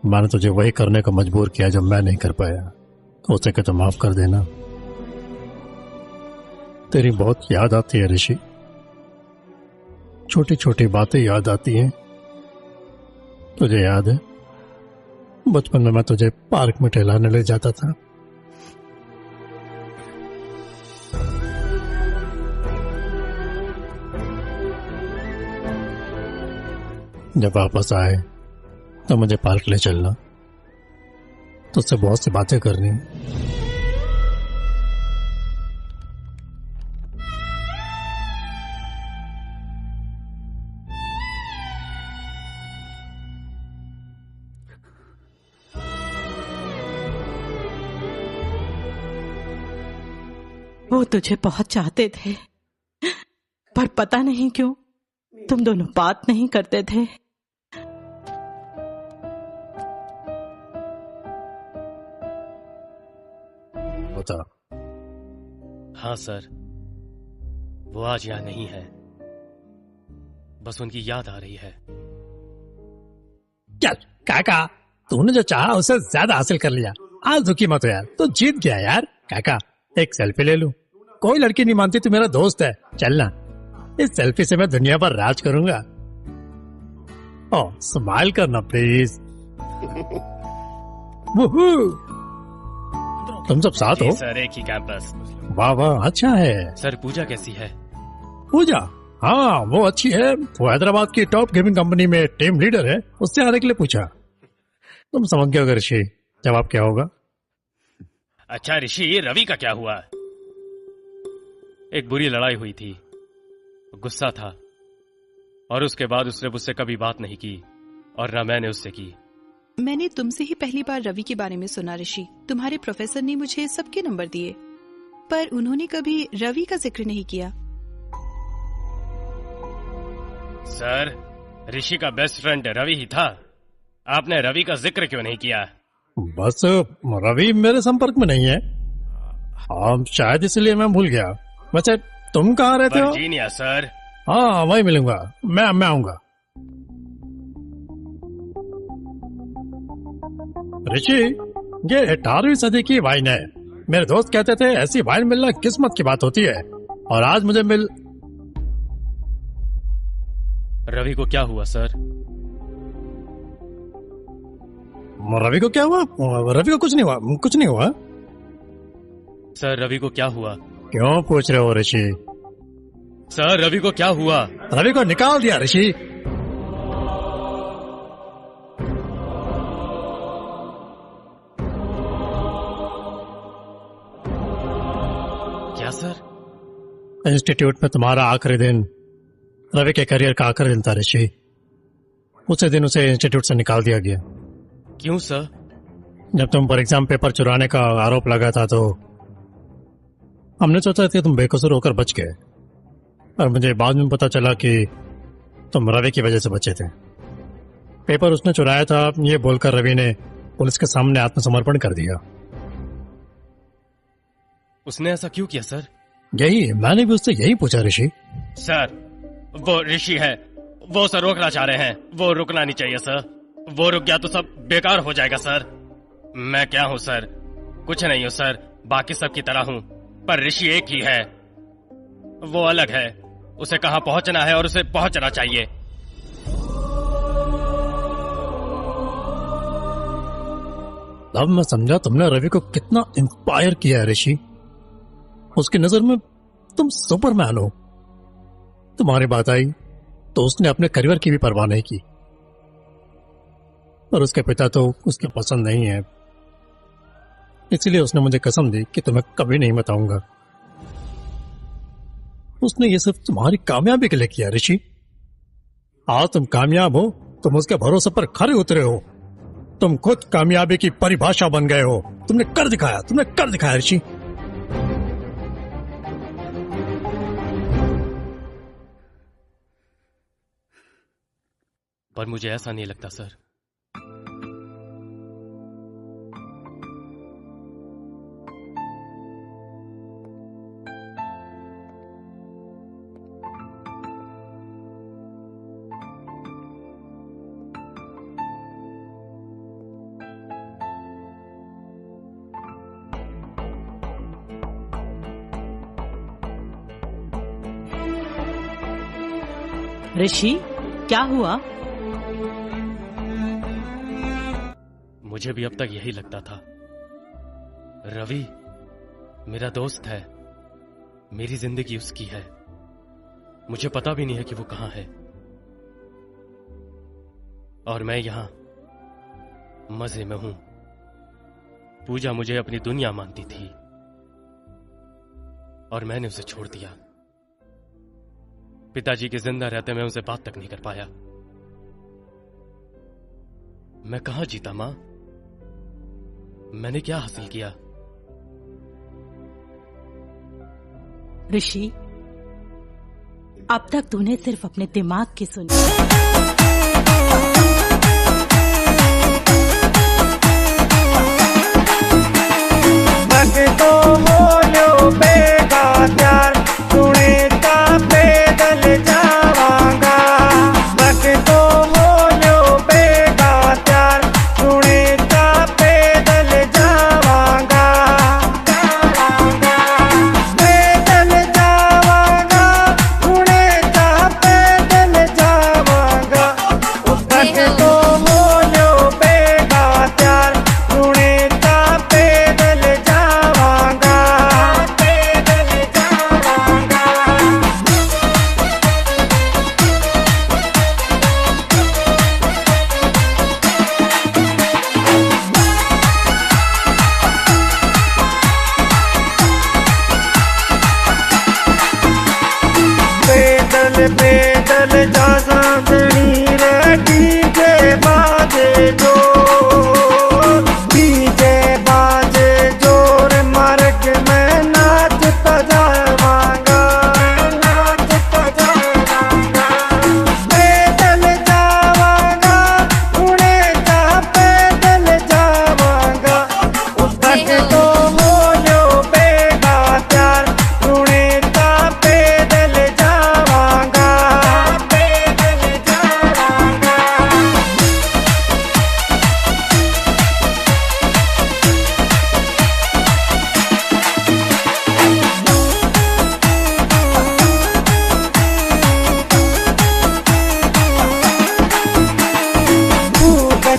मैंने तुझे वही करने को मजबूर किया जो मैं नहीं कर पाया। हो सके तो माफ कर देना। तेरी बहुत याद आती है ऋषि, छोटी छोटी बातें याद आती हैं। तुझे याद है बचपन में मैं तुझे पार्क में टहलाने ले जाता था। जब वापस आए तो मुझे पार्क ले चलना, तुझसे बहुत सी बातें करनी। वो तुझे बहुत चाहते थे, पर पता नहीं क्यों तुम दोनों बात नहीं करते थे। बता। हाँ सर, वो आज यहाँ नहीं है, बस उनकी याद आ रही है। क्या काका, तूने जो चाहा उससे ज्यादा हासिल कर लिया। आज दुखी मत हो यार, तो जीत गया यार। काका, एक सेल्फी ले लूं? कोई लड़की नहीं मानती तू मेरा दोस्त है। चलना, इस सेल्फी से मैं दुनिया पर राज करूंगा। ओ, स्माइल करना प्लीज। वुहू। तुम सब साथ हो? सर, एक ही कैंपस। वाह वाह, अच्छा है। सर, पूजा कैसी है? पूजा? हाँ, वो अच्छी है। वो हैदराबाद की टॉप गेमिंग कंपनी में टीम लीडर है। उससे आने के लिए पूछा। तुम समझ गए होगा ऋषि, जवाब क्या होगा? अच्छा ऋषि, रवि का क्या हुआ? एक बुरी लड़ाई हुई थी, गुस्सा था, और उसके बाद उसने मुझसे कभी बात नहीं की, और न मैंने उससे की। मैंने तुमसे ही पहली बार रवि के बारे में सुना ऋषि। तुम्हारे प्रोफेसर ने मुझे सबके नंबर दिए, पर उन्होंने कभी रवि का जिक्र नहीं किया। सर, ऋषि का बेस्ट फ्रेंड रवि ही था। आपने रवि का जिक्र क्यों नहीं किया? बस रवि मेरे संपर्क में नहीं है। शायद इसलिए मैं भूल गया। वैसे तुम कहाँ रहते हो? Virginia sir. हाँ, वही मिलूंगा। मैं आऊंगा। ऋषि, ये 18वीं सदी की वाइन है। मेरे दोस्त कहते थे ऐसी वाइन मिलना किस्मत की बात होती है, और आज मुझे मिल। रवि को क्या हुआ सर? रवि को क्या हुआ? रवि को कुछ नहीं हुआ, कुछ नहीं हुआ। सर रवि को क्या हुआ? क्यों पूछ रहे हो ऋषि? सर रवि को क्या हुआ? रवि को निकाल दिया ऋषि। क्या सर? इंस्टीट्यूट में तुम्हारा आखिरी दिन रवि के करियर का आखिरी दिन था ऋषि। उसी दिन उसे इंस्टीट्यूट से निकाल दिया गया। क्यों सर? जब तुम पर एग्जाम पेपर चुराने का आरोप लगा था तो हमने सोचा कि तुम बेकसूर होकर बच गए, और मुझे बाद में पता चला कि तुम रवि की वजह से बचे थे। पेपर उसने चुराया था ये बोलकर रवि ने पुलिस के सामने आत्मसमर्पण कर दिया। उसने ऐसा क्यों किया सर? यही मैंने भी उससे यही पूछा ऋषि। सर वो ऋषि है, वो सर रोकना चाह रहे हैं। वो रुकना नहीं चाहिए सर। वो रुक गया तो सब बेकार हो जाएगा सर। मैं क्या हूँ सर? कुछ नहीं हूँ सर, बाकी सब की तरह हूँ, पर ऋषि एक ही है। वो अलग है। उसे कहाँ पहुंचना है और उसे पहुंचना चाहिए। अब मैं समझा तुमने रवि को कितना इंस्पायर किया है ऋषि। उसकी नजर में तुम सुपरमैन हो। तुम्हारी बात आई तो उसने अपने करियर की भी परवाह नहीं की, और उसके पिता तो उसकी पसंद नहीं है, इसलिए उसने मुझे कसम दी कि तुम्हें कभी नहीं बताऊंगा। उसने ये सिर्फ तुम्हारी कामयाबी के लिए किया ऋषि। आज तुम कामयाब हो, तुम उसके भरोसे पर खरे उतरे हो, तुम खुद कामयाबी की परिभाषा बन गए हो। तुमने कर दिखाया ऋषि। पर मुझे ऐसा नहीं लगता सर। ऋषि क्या हुआ? मुझे भी अब तक यही लगता था। रवि मेरा दोस्त है, मेरी जिंदगी उसकी है। मुझे पता भी नहीं है कि वो कहां है, और मैं यहां मजे में हूं। पूजा मुझे अपनी दुनिया मानती थी और मैंने उसे छोड़ दिया। पिताजी के जिंदा रहते मैं उनसे बात तक नहीं कर पाया। मैं कहां जीता मां? मैंने क्या हासिल किया? ऋषि अब तक तूने सिर्फ अपने दिमाग की सुनी।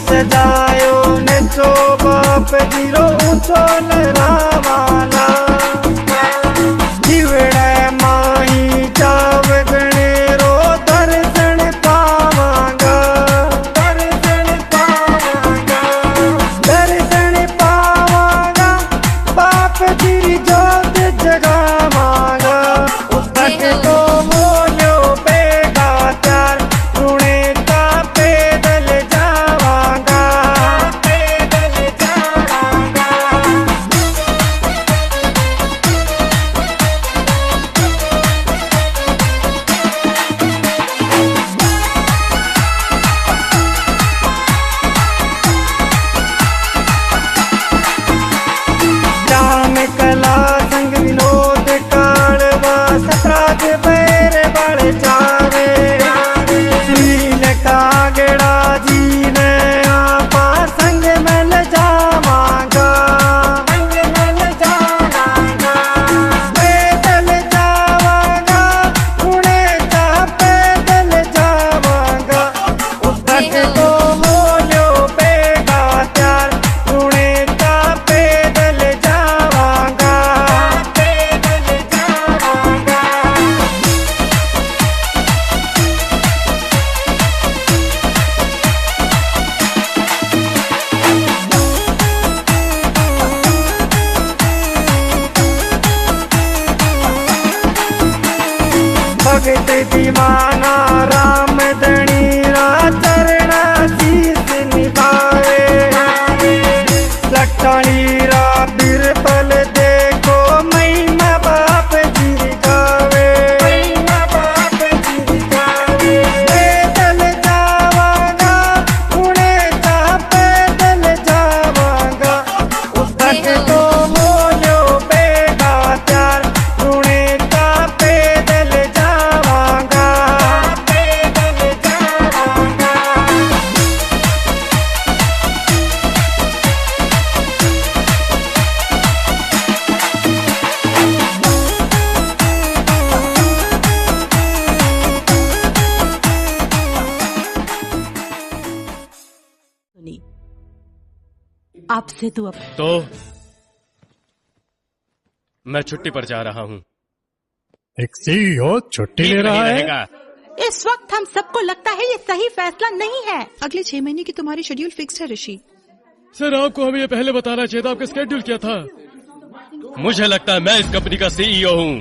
सजायो बाप जीरो ऊंचो लहरावाला जीवड़े माही चाव गणेरो दर्शन पावांगा दर्शन पावांगा दर्शन पावांगा बाप जीरी जोत जगावांगा उतक को बोलो बेगा त्यार रुणे का पैदल जावांगा पैदल जावांगा जाम कला संग विनोद कालवा सतराज बैर बड़ चावे नील कागड़ा जी ने आपा संग में ल जावांगा संग में ल जावांगा पैदल जावांगा पुणे का पैदल जावांगा उतक को बोलो बेगा त्यार पुणे का पैदल जावांगा पैदल जावांगा भगत दीवाना राम धनीरा चरणा शीस निभावे लखनीरा बिरबल देखो महिमा बाप जी गावे महिमा बाप जी गावे पैदल जावांगा पुणे का पैदल जावांगा उतक को बोलो बेगा त्यार पुणे का पैदल जावांगा पैदल जावांगा सुनी आपसे तो अब तो मैं छुट्टी पर जा रहा हूँ। एक सीईओ छुट्टी ले ठीक रहा नहीं है। रहेगा। इस वक्त हम सबको लगता है ये सही फैसला नहीं है। अगले 6 महीने की तुम्हारी शेड्यूल फिक्स है ऋषि। सर आपको हमें ये पहले बताना चाहिए था, आपका स्केड्यूल क्या था? मुझे लगता है मैं इस कंपनी का सीईओ हूँ।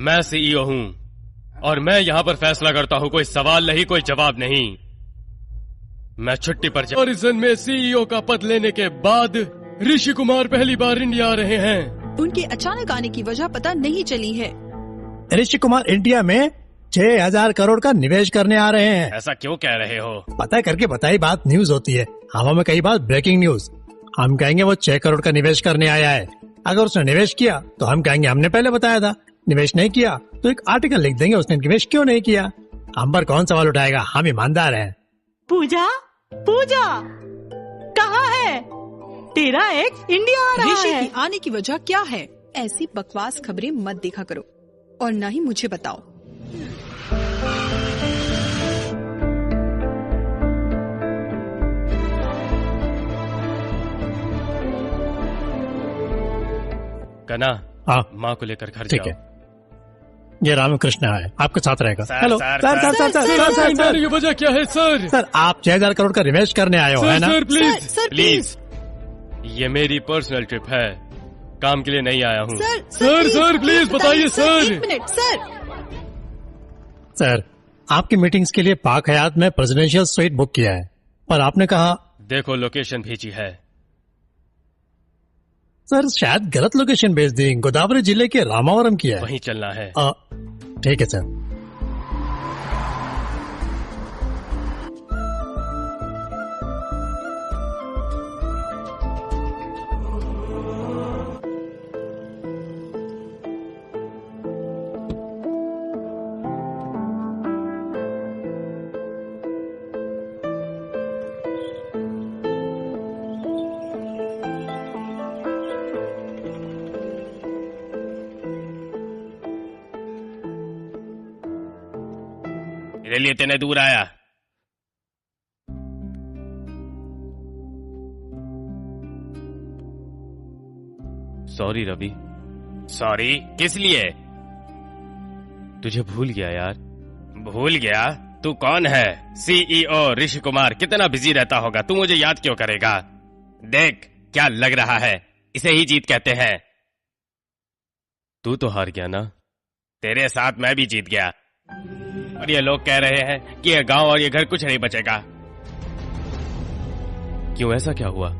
मैं सीईओ हूँ और मैं यहाँ पर फैसला करता हूँ। कोई सवाल नहीं, कोई जवाब नहीं। मैं छुट्टी पर जा। हॉरिजन में सीईओ का पद लेने के बाद ऋषि कुमार पहली बार इंडिया आ रहे हैं। उनके अचानक आने की वजह पता नहीं चली है। ऋषि कुमार इंडिया में 6,000 करोड़ का निवेश करने आ रहे हैं। ऐसा क्यों कह रहे हो? पता करके बताई बात न्यूज होती है, हवा में कई बार ब्रेकिंग न्यूज। हम कहेंगे वो 6 करोड़ का निवेश करने आया है। अगर उसने निवेश किया तो हम कहेंगे हमने पहले बताया था। निवेश नहीं किया तो एक आर्टिकल लिख देंगे उसने निवेश क्यों नहीं किया। हम पर कौन सवाल उठाएगा, हम ईमानदार हैं। पूजा पूजा कहाँ है? तेरा एक्स इंडिया आ रहा ऋषि है। की आने की वजह क्या है? ऐसी बकवास खबरें मत देखा करो और न ही मुझे बताओ। कना, हाँ माँ को लेकर घर ठीक जाओ। है। ये रामकृष्ण है, आपके साथ रहेगा। Sir, hello sir, sir sir sir sir sir India की वजह क्या है सर? सर आप 6,000 करोड़ का निवेश करने आए हो, है ना? सर प्लीज सर प्लीज, ये मेरी पर्सनल ट्रिप है, काम के लिए नहीं आया हूँ। सर, प्लीज बताइए, सर। 1 minute sir. सर आपकी मीटिंग्स के लिए पाक हयात में प्रेसिडेंशियल स्वीट बुक किया है, पर आपने कहा देखो लोकेशन भेजी है। सर शायद गलत लोकेशन भेज दी। गोदावरी जिले के रामावरम किया है। वहीं चलना है। ठीक है सर। मेरे लिए तेने दूर आया। सॉरी रवि। सॉरी किस लिए? तुझे भूल गया यार। भूल गया? तू कौन है? सीईओ ऋषि कुमार। कितना बिजी रहता होगा, तू मुझे याद क्यों करेगा? देख क्या लग रहा है, इसे ही जीत कहते हैं। तू तो हार गया ना। तेरे साथ मैं भी जीत गया। और ये लोग कह रहे हैं कि ये गांव और ये घर कुछ नहीं बचेगा। क्यों, ऐसा क्या हुआ?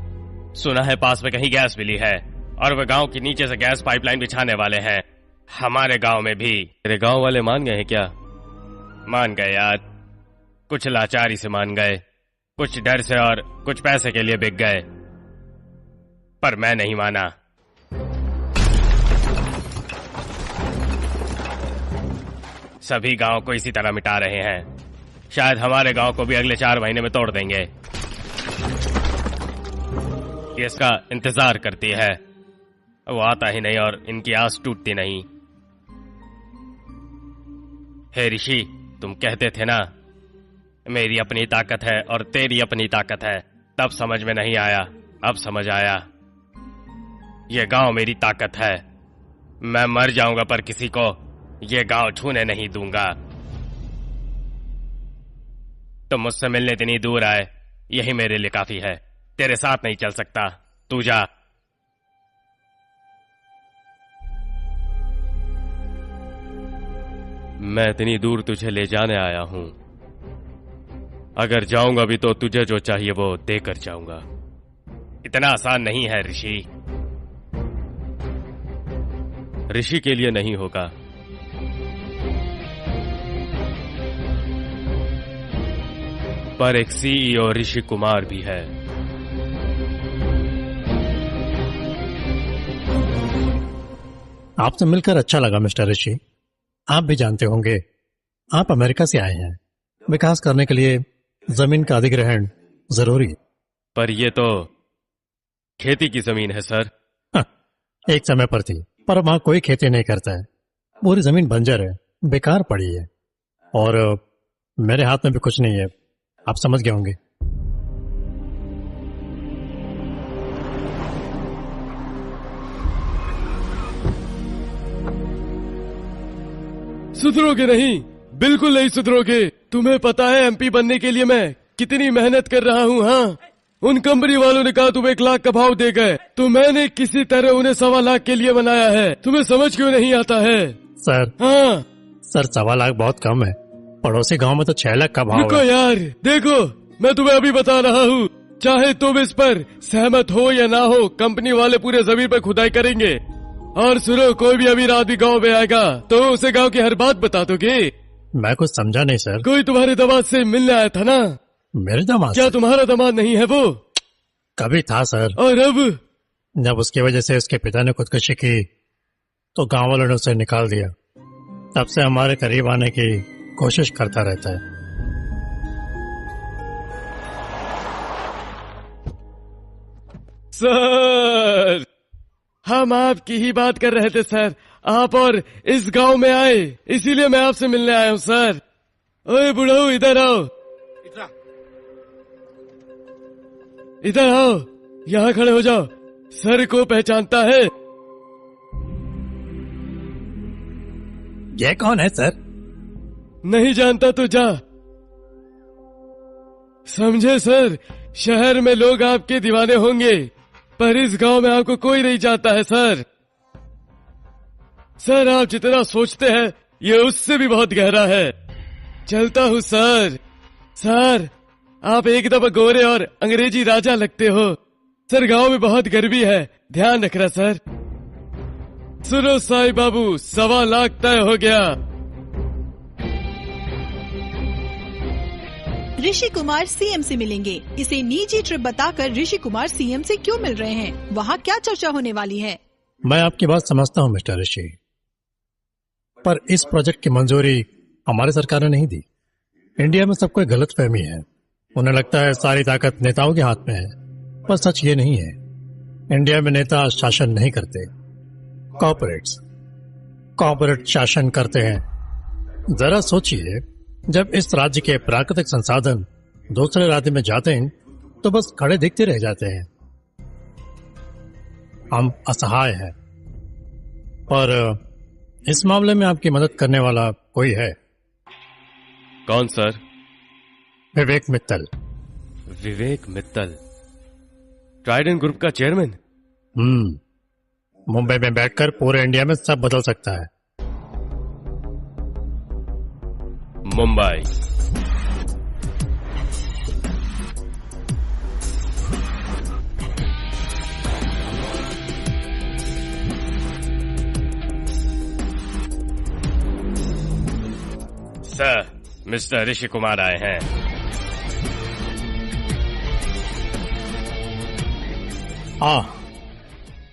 सुना है पास में कहीं गैस मिली है और वे गांव के नीचे से गैस पाइपलाइन बिछाने वाले हैं। हमारे गांव में भी। तेरे गांव वाले मान गए हैं क्या? मान गए यार, कुछ लाचारी से मान गए, कुछ डर से और कुछ पैसे के लिए बिक गए, पर मैं नहीं माना। सभी गांव को इसी तरह मिटा रहे हैं। शायद हमारे गांव को भी अगले 4 महीने में तोड़ देंगे। ये इसका इंतजार करती है, वो आता ही नहीं और इनकी आस टूटती नहीं। हे ऋषि, तुम कहते थे ना मेरी अपनी ताकत है और तेरी अपनी ताकत है, तब समझ में नहीं आया, अब समझ आया। ये गांव मेरी ताकत है। मैं मर जाऊंगा पर किसी को ये गांव छूने नहीं दूंगा। तुम मुझसे मिलने इतनी दूर आए, यही मेरे लिए काफी है। तेरे साथ नहीं चल सकता, तू जा। मैं इतनी दूर तुझे ले जाने आया हूं। अगर जाऊंगा भी तो तुझे जो चाहिए वो देकर जाऊंगा। इतना आसान नहीं है ऋषि। ऋषि के लिए नहीं होगा। पर एक सीईओ ऋषि कुमार भी है। आपसे मिलकर अच्छा लगा मिस्टर ऋषि। आप भी जानते होंगे आप अमेरिका से आए हैं। विकास करने के लिए जमीन का अधिग्रहण जरूरी है। पर ये तो खेती की जमीन है सर। एक समय पर थी, पर वहां कोई खेती नहीं करता है। पूरी जमीन बंजर है, बेकार पड़ी है। और मेरे हाथ में भी कुछ नहीं है, आप समझ गए होंगे। सुधरोगे नहीं, बिल्कुल नहीं सुधरोगे। तुम्हें पता है एमपी बनने के लिए मैं कितनी मेहनत कर रहा हूँ। हाँ, उन कंपनी वालों ने कहा तुम 1 लाख का भाव दे गए, तो मैंने किसी तरह उन्हें 1.25 लाख के लिए बनाया है। तुम्हें समझ क्यों नहीं आता है? सर, हाँ सर 1.25 लाख बहुत कम है। पड़ोसी गांव में तो 6 लाख का भाव रुको है। यार, देखो मैं तुम्हें अभी बता रहा हूँ। चाहे तुम इस पर सहमत हो या ना हो, कंपनी वाले पूरे जमीन पर खुदाई करेंगे। और सुनो, कोई भी अमीर आदमी गांव में आएगा तो उसे गांव की हर बात बता दोगे। मैं कुछ समझा नहीं सर। कोई तुम्हारे दामाद से मिलने आया था ना? मेरे दामाद? क्या तुम्हारा दामाद नहीं है वो? कभी था सर। और अब? जब उसकी वजह से उसके पिता ने खुदकुशी की तो गांव वालों ने उसे निकाल दिया। तब से हमारे करीब आने की कोशिश करता रहता है। सर, हम आपकी ही बात कर रहे थे सर। आप और इस गांव में आए, इसीलिए मैं आपसे मिलने आया हूँ सर। ओए बुढ़ऊ, इधर आओ, इधर आओ, यहाँ खड़े हो जाओ। सर को पहचानता है? ये कौन है सर? नहीं जानता तो जा। समझे सर, शहर में लोग आपके दीवाने होंगे, पर इस गांव में आपको कोई नहीं जानता है सर। सर, आप जितना सोचते हैं ये उससे भी बहुत गहरा है। चलता हूँ सर। सर, आप एकदम गोरे और अंग्रेजी राजा लगते हो। सर, गांव में बहुत गर्मी है, ध्यान रखना सर। सुनो साई बाबू, 1.25 लाख तय हो गया। ऋषि कुमार सीएम से मिलेंगे। इसे निजी ट्रिप बताकर ऋषि कुमार सीएम से क्यों मिल रहे हैं? वहाँ क्या चर्चा होने वाली है? मैं आपकी बात समझता हूँ मिस्टर ऋषि, पर इस प्रोजेक्ट की मंजूरी हमारी सरकार ने नहीं दी। इंडिया में सबको गलत फहमी है। उन्हें लगता है सारी ताकत नेताओं के हाथ में है, पर सच ये नहीं है। इंडिया में नेता शासन नहीं करते, कॉर्पोरेट शासन करते हैं। जरा सोचिए, जब इस राज्य के प्राकृतिक संसाधन दूसरे राज्य में जाते हैं तो बस खड़े दिखते रह जाते हैं। हम असहाय हैं, पर इस मामले में आपकी मदद करने वाला कोई है? कौन सर? विवेक मित्तल। विवेक मित्तल, ट्राइडेंट ग्रुप का चेयरमैन। मुंबई में बैठकर पूरे इंडिया में सब बदल सकता है। मुंबई, सर, मिस्टर ऋषि कुमार आए हैं।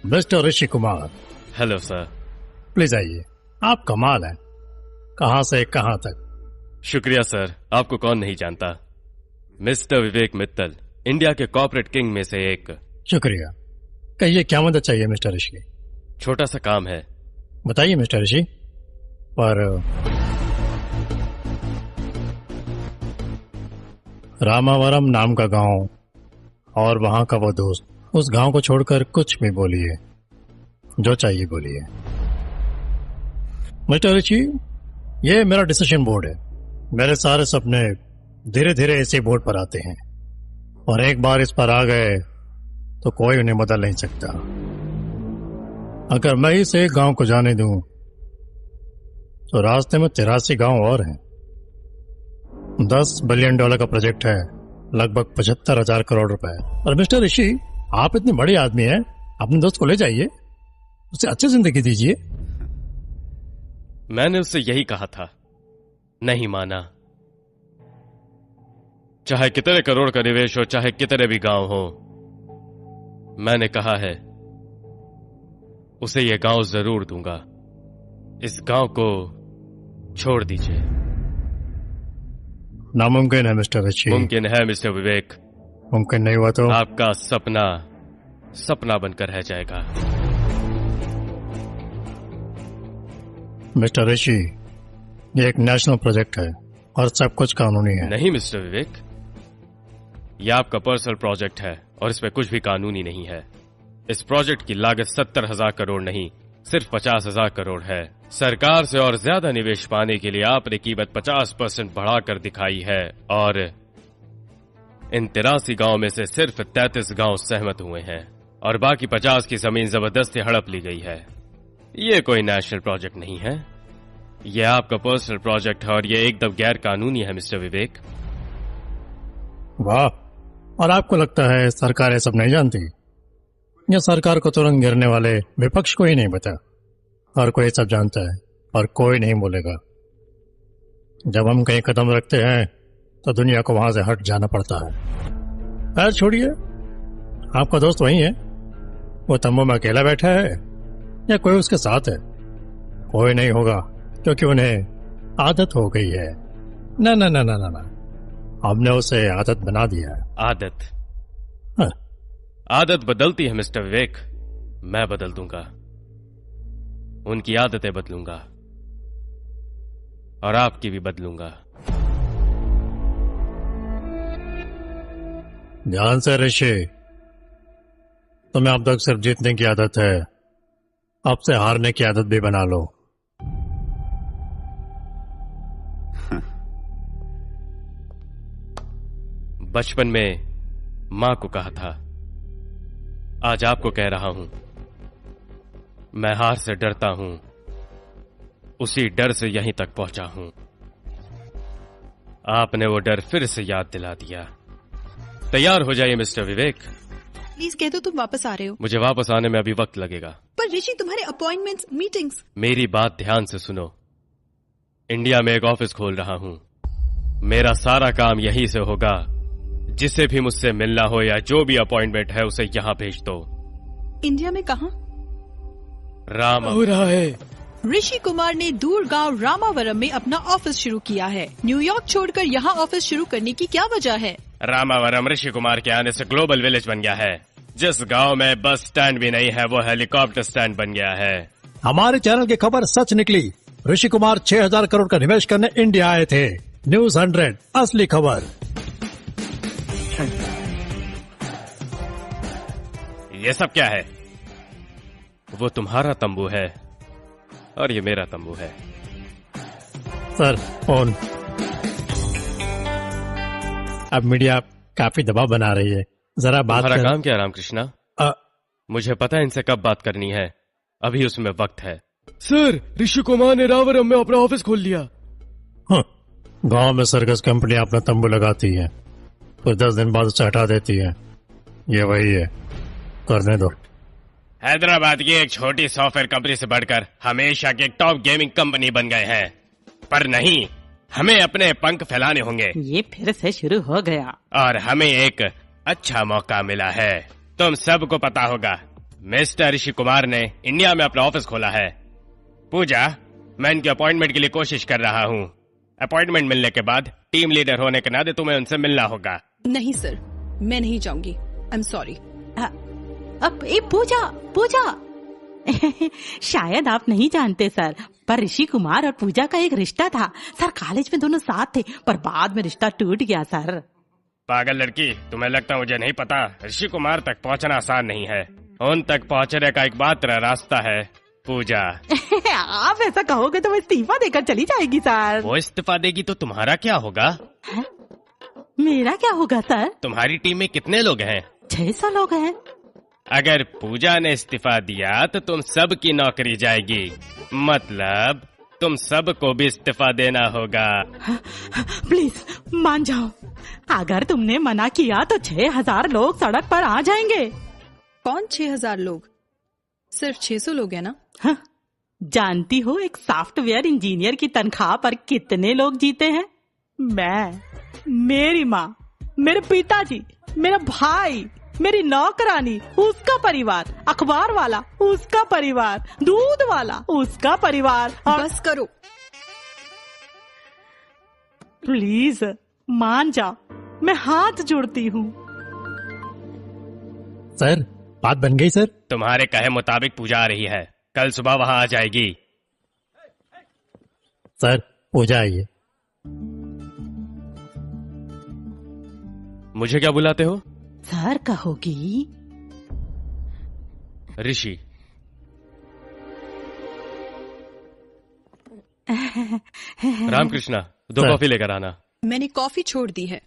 Mister Rishi Kumar. Hello sir. Please आइए। आप कमाल हैं। कहां से कहां तक? शुक्रिया सर, आपको कौन नहीं जानता। मिस्टर विवेक मित्तल, इंडिया के कॉर्पोरेट किंग में से एक। शुक्रिया। कहिए क्या मदद चाहिए मिस्टर ऋषि? छोटा सा काम है। बताइए मिस्टर ऋषि। पर रामावरम नाम का गांव और वहां का वो दोस्त, उस गांव को छोड़कर कुछ भी बोलिए, जो चाहिए बोलिए। मिस्टर ऋषि, ये मेरा डिसीजन बोर्ड है। मेरे सारे सपने धीरे धीरे इसी बोर्ड पर आते हैं और एक बार इस पर आ गए तो कोई उन्हें बदल नहीं सकता। अगर मैं इस एक गांव को जाने दूं तो रास्ते में 83 गांव और हैं। $10 बिलियन का प्रोजेक्ट है, लगभग 75,000 करोड़ रुपए। और मिस्टर ऋषि, आप इतने बड़े आदमी हैं, अपने दोस्त को ले जाइए, उसे अच्छी जिंदगी दीजिए। मैंने उससे यही कहा था, नहीं माना। चाहे कितने करोड़ का निवेश हो, चाहे कितने भी गांव हो, मैंने कहा है उसे यह गांव जरूर दूंगा। इस गांव को छोड़ दीजिए। नामुमकिन है मिस्टर ऋषि। मुमकिन है मिस्टर विवेक। मुमकिन नहीं हुआ तो आपका सपना सपना बनकर रह जाएगा। मिस्टर ऋषि, ये एक नेशनल प्रोजेक्ट है और सब कुछ कानूनी है। नहीं मिस्टर विवेक, यह आपका पर्सनल प्रोजेक्ट है और इसमें कुछ भी कानूनी नहीं है। इस प्रोजेक्ट की लागत 70,000 करोड़ नहीं, सिर्फ 50,000 करोड़ है। सरकार से और ज्यादा निवेश पाने के लिए आपने कीमत 50% बढ़ाकर दिखाई है और इन 83 गांव में से सिर्फ 33 गांव सहमत हुए हैं और बाकी 50 की जमीन जबरदस्ती हड़प ली गई है। ये कोई नेशनल प्रोजेक्ट नहीं है, यह आपका पर्सनल प्रोजेक्ट है और यह एकदम गैर कानूनी है मिस्टर विवेक। वाह, और आपको लगता है सरकार ये सब नहीं जानती? या सरकार को तुरंत गिरने वाले विपक्ष को ही नहीं पता? हर कोई सब जानता है और कोई नहीं बोलेगा। जब हम कहीं कदम रखते हैं तो दुनिया को वहां से हट जाना पड़ता है। खैर छोड़िए, आपका दोस्त वही है? वो तंबू में अकेला बैठा है या कोई उसके साथ है? कोई नहीं होगा, क्योंकि उन्हें आदत हो गई है। ना ना ना ना ना ना, हमने उसे आदत बना दिया है। आदत? हाँ। आदत बदलती है मिस्टर विवेक, मैं बदल दूंगा। उनकी आदतें बदलूंगा और आपकी भी बदलूंगा। ध्यान से ऋषि, तुम्हें अब तक सिर्फ जीतने की आदत है, अब से हारने की आदत भी बना लो। बचपन में मां को कहा था, आज आपको कह रहा हूं, मैं हार से डरता हूं, उसी डर से यहीं तक पहुंचा हूं। आपने वो डर फिर से याद दिला दिया। तैयार हो जाइए मिस्टर विवेक। प्लीज कह दो तुम वापस आ रहे हो। मुझे वापस आने में अभी वक्त लगेगा। पर ऋषि, तुम्हारे अपॉइंटमेंट्स, मीटिंग्स। मेरी बात ध्यान से सुनो। इंडिया में एक ऑफिस खोल रहा हूं, मेरा सारा काम यहीं से होगा। जिसे भी मुझसे मिलना हो या जो भी अपॉइंटमेंट है उसे यहां भेज दो। इंडिया में कहां? राम हो रहा है। ऋषि कुमार ने दूर गांव रामावरम में अपना ऑफिस शुरू किया है। न्यूयॉर्क छोड़कर यहाँ ऑफिस शुरू करने की क्या वजह है? रामावरम ऋषि कुमार के आने से ग्लोबल विलेज बन गया है। जिस गांव में बस स्टैंड भी नहीं है वो हेलीकॉप्टर स्टैंड बन गया है। हमारे चैनल की खबर सच निकली। ऋषि कुमार 6,000 करोड़ का निवेश करने इंडिया आए थे। न्यूज 100 असली खबर। ये सब क्या है? वो तुम्हारा तंबू है, और ये मेरा तंबू है। Sir phone. अब मीडिया काफी दबाव बना रही है, जरा बात तुम्हारा कर। काम क्या रामकृष्णा? मुझे पता है इनसे कब बात करनी है, अभी उसमें वक्त है। सर, ऋषि कुमार ने रावरम में अपना ऑफिस खोल लिया। गांव में सर्कस कंपनी अपना तंबू लगाती है, फिर 10 दिन बाद उसे हटा देती है। ये वही है, करने दो। हैदराबाद की एक छोटी सॉफ्टवेयर कंपनी से बढ़कर हमेशा की एक टॉप गेमिंग कंपनी बन गए हैं, पर नहीं, हमें अपने पंख फैलाने होंगे। ये फिर से शुरू हो गया। और हमें एक अच्छा मौका मिला है। तुम सबको पता होगा, मिस्टर ऋषि कुमार ने इंडिया में अपना ऑफिस खोला है। पूजा, मैं इनकी अपॉइंटमेंट के लिए कोशिश कर रहा हूँ। अपॉइंटमेंट मिलने के बाद टीम लीडर होने के नाते तुम्हें उनसे मिलना होगा। नहीं सर, मैं नहीं जाऊंगी। आई एम सॉरी। अब पूजा शायद आप नहीं जानते सर, पर ऋषि कुमार और पूजा का एक रिश्ता था सर। कॉलेज में दोनों साथ थे, पर बाद में रिश्ता टूट गया सर। पागल लड़की, तुम्हें लगता मुझे नहीं पता? ऋषि कुमार तक पहुंचना आसान नहीं है, उन तक पहुंचने का एकमात्र रास्ता है पूजा। आप ऐसा कहोगे तो मैं इस्तीफा देकर चली जाएगी सर। वो इस्तीफा देगी तो तुम्हारा क्या होगा? है? मेरा क्या होगा सर? तुम्हारी टीम में कितने लोग हैं? 600 लोग हैं। अगर पूजा ने इस्तीफा दिया तो तुम सब की नौकरी जाएगी, मतलब तुम सबको भी इस्तीफा देना होगा। प्लीज मान जाओ, अगर तुमने मना किया तो 6000 लोग सड़क पर आ जाएंगे। कौन 6000 लोग? सिर्फ 600 लोग हैं ना? हाँ, जानती हो एक सॉफ्टवेयर इंजीनियर की तनख्वाह पर कितने लोग जीते हैं? मैं, मेरी माँ, मेरे पिताजी, मेरा भाई, मेरी नौकरानी, उसका परिवार, अखबार वाला, उसका परिवार, दूध वाला, उसका परिवार। बस करो। प्लीज मान जाओ, मैं हाथ जोड़ती हूँ। सर, बात बन गई सर। तुम्हारे कहे मुताबिक पूजा आ रही है, कल सुबह वहाँ आ जाएगी। सर, पूजा आइए। मुझे क्या बुलाते हो? सर कहोगी। ऋषि। रामकृष्णा, 2 कॉफी लेकर आना। मैंने कॉफी छोड़ दी है।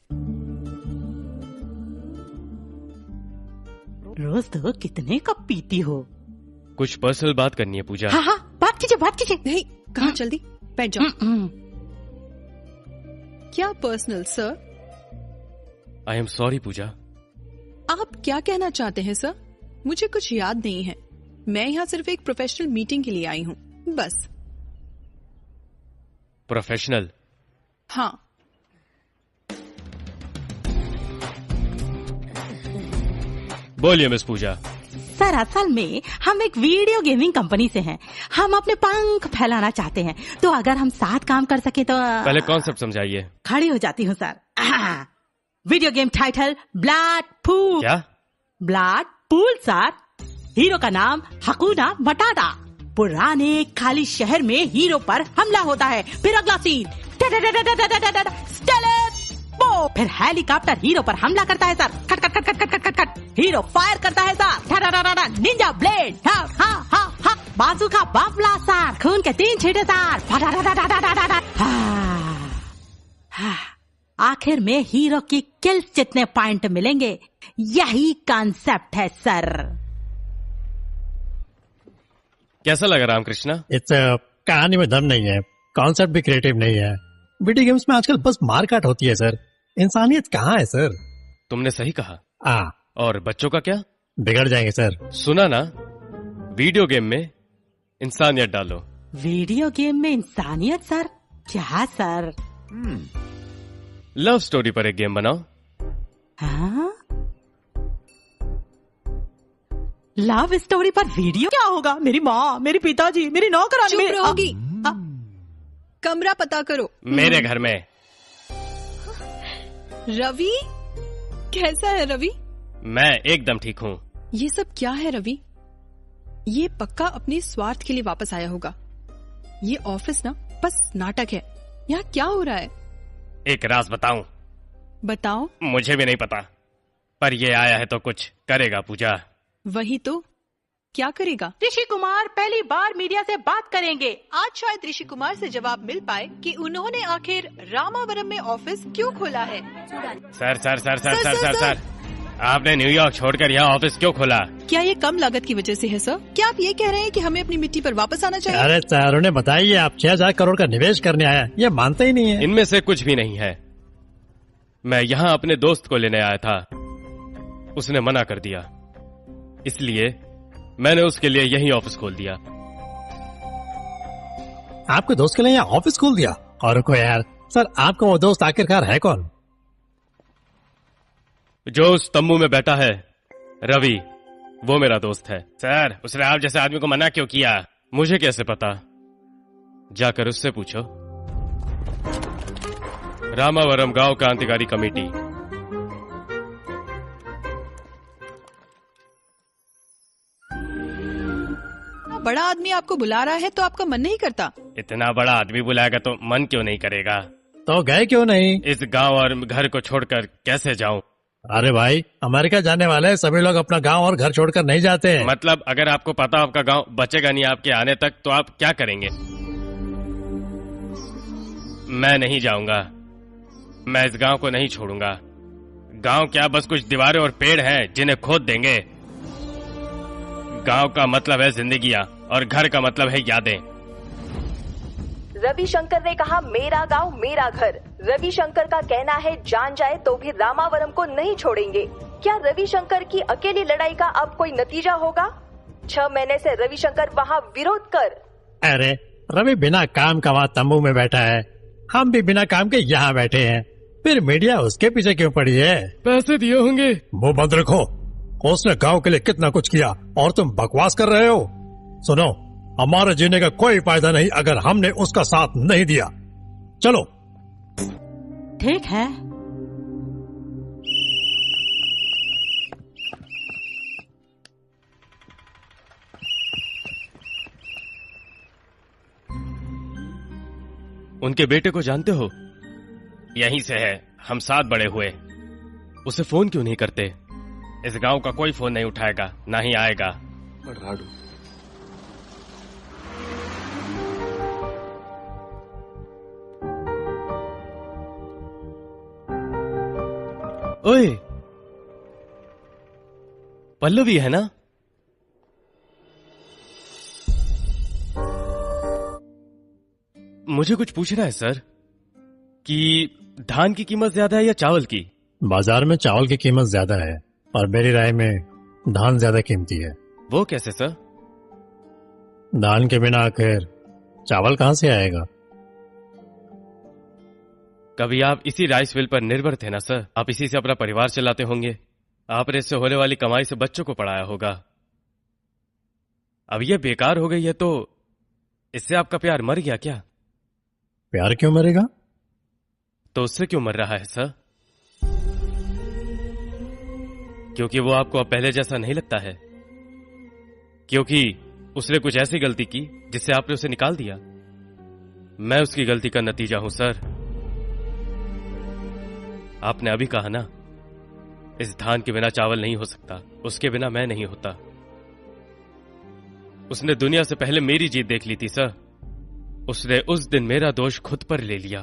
रोज तो कितने कप पीती हो? कुछ पर्सनल बात करनी है पूजा। हाँ हाँ, बात कीजिए। नहीं, कहाँ? जल्दी बैठ जाओ। क्या personal sir? I am sorry Pooja. आप क्या कहना चाहते हैं सर? मुझे कुछ याद नहीं है। मैं यहाँ सिर्फ एक प्रोफेशनल मीटिंग के लिए आई हूँ, बस। प्रोफेशनल? हाँ। बोलिए मिस पूजा। सर असल में हम एक वीडियो गेमिंग कंपनी से हैं। हम अपने पंख फैलाना चाहते हैं, तो अगर हम साथ काम कर सके तो। पहले कॉन्सेप्ट समझाइए। खड़ी हो जाती हूँ sir. Video game title blood pool. क्या? Blood pool sir. हीरो का नाम हकुना मटाटा। पुराने खाली शहर में हीरो पर हमला होता है, फिर अगला सीन फिर हेलीकॉप्टर हीरो पर हमला करता है सर। खट खट खट खट खट खट खट। हीरो फायर करता है सर। Ninja blade. हाँ हाँ हाँ हाँ। बाजूका बाबला सर। खून के 3 छींटे सर। आखिर में हीरो की किल्स जितने पॉइंट मिलेंगे, यही कॉन्सेप्ट है सर। कैसा लगा रामकृष्णा? कहानी में दम नहीं है, कॉन्सेप्ट भी क्रिएटिव नहीं है। वीडियो गेम्स में आजकल बस मारकाट होती है सर, इंसानियत कहाँ है सर? तुमने सही कहा। और बच्चों का क्या? बिगड़ जाएंगे सर। सुना ना, वीडियो गेम में इंसानियत डालो। वीडियो गेम में इंसानियत सर? क्या सर? लव स्टोरी पर एक गेम बनाओ। हाँ? लव स्टोरी पर वीडियो? क्या होगा? मेरी माँ, मेरे पिताजी, मेरी नौकरानी। चुप रहोगी? कमरा पता करो। मेरे घर में। रवि, कैसा है रवि? मैं एकदम ठीक हूँ। ये सब क्या है रवि? ये पक्का अपने स्वार्थ के लिए वापस आया होगा। ये ऑफिस ना बस नाटक है। यहाँ क्या हो रहा है? एक राज बताऊं? बताओ। मुझे भी नहीं पता, पर ये आया है तो कुछ करेगा पूजा। वही तो, क्या करेगा? ऋषि कुमार पहली बार मीडिया से बात करेंगे। आज शायद ऋषि कुमार से जवाब मिल पाए कि उन्होंने आखिर रामावरम में ऑफिस क्यों खोला है। Sir sir sir sir sir sir sir आपने न्यूयॉर्क छोड़कर यहाँ ऑफिस क्यों खोला? क्या ये कम लागत की वजह से है सर? क्या आप ये कह रहे हैं कि हमें अपनी मिट्टी पर वापस आना चाहिए? अरे सर उन्हें बताइए, आप 6,000 करोड़ का निवेश करने आया, ये मानते ही नहीं है। इनमें से कुछ भी नहीं है। मैं यहाँ अपने दोस्त को लेने आया था, उसने मना कर दिया, इसलिए मैंने उसके लिए यही ऑफिस खोल दिया। आपके दोस्त के लिए यहाँ ऑफिस खोल दिया? और को यार सर, आपका वो दोस्त आखिरकार है कौन? जो उस तंबू में बैठा है, रवि, वो मेरा दोस्त है। सर उसने आप जैसे आदमी को मना क्यों किया? मुझे कैसे पता? जाकर उससे पूछो। रामावरम गांव क्रांतिकारी कमेटी। बड़ा आदमी आपको बुला रहा है तो आपका मन नहीं करता? इतना बड़ा आदमी बुलाएगा तो मन क्यों नहीं करेगा? तो गए क्यों नहीं? इस गांव और घर को छोड़कर कैसे जाऊं? अरे भाई, अमेरिका जाने वाले सभी लोग अपना गांव और घर छोड़कर नहीं जाते हैं। मतलब अगर आपको पता आपका गांव बचेगा नहीं आपके आने तक, तो आप क्या करेंगे? मैं नहीं जाऊंगा, मैं इस गांव को नहीं छोड़ूंगा। गांव क्या बस कुछ दीवारें और पेड़ हैं जिन्हें खोद देंगे? गांव का मतलब है जिंदगियां और घर का मतलब है यादें। रविशंकर ने कहा मेरा गांव मेरा घर। रविशंकर का कहना है जान जाए तो भी रामावरम को नहीं छोड़ेंगे। क्या रविशंकर की अकेली लड़ाई का अब कोई नतीजा होगा? 6 महीने से रविशंकर वहाँ विरोध कर। अरे रवि बिना काम का वहाँ तंबू में बैठा है, हम भी बिना काम के यहाँ बैठे हैं, फिर मीडिया उसके पीछे क्यों पड़ी है? पैसे दिए होंगे। मुंह बंद रखो, उसने गांव के लिए कितना कुछ किया और तुम बकवास कर रहे हो। सुनो, हमारे जीने का कोई फायदा नहीं अगर हमने उसका साथ नहीं दिया। चलो। ठीक है। उनके बेटे को जानते हो? यहीं से है, हम साथ बड़े हुए। उसे फोन क्यों नहीं करते? इस गांव का कोई फोन नहीं उठाएगा, ना ही आएगा। ओए, पल्लवी है ना? मुझे कुछ पूछना है सर, कि धान की कीमत ज्यादा है या चावल की? बाजार में चावल की कीमत ज्यादा है और मेरी राय में धान ज्यादा कीमती है। वो कैसे सर? धान के बिना आखिर चावल कहां से आएगा? कभी आप इसी राइस मिल पर निर्भर थे ना सर? आप इसी से अपना परिवार चलाते होंगे। आपने इससे होने वाली कमाई से बच्चों को पढ़ाया होगा। अब ये बेकार हो गई है तो इससे आपका प्यार मर गया क्या? प्यार क्यों मरेगा? तो उससे क्यों मर रहा है सर? क्योंकि वो आपको अब पहले जैसा नहीं लगता है, क्योंकि उसने कुछ ऐसी गलती की जिससे आपने उसे निकाल दिया। मैं उसकी गलती का नतीजा हूं सर। आपने अभी कहा ना, इस धान के बिना चावल नहीं हो सकता, उसके बिना मैं नहीं होता। उसने दुनिया से पहले मेरी जीत देख ली थी सर। उसने उस दिन मेरा दोष खुद पर ले लिया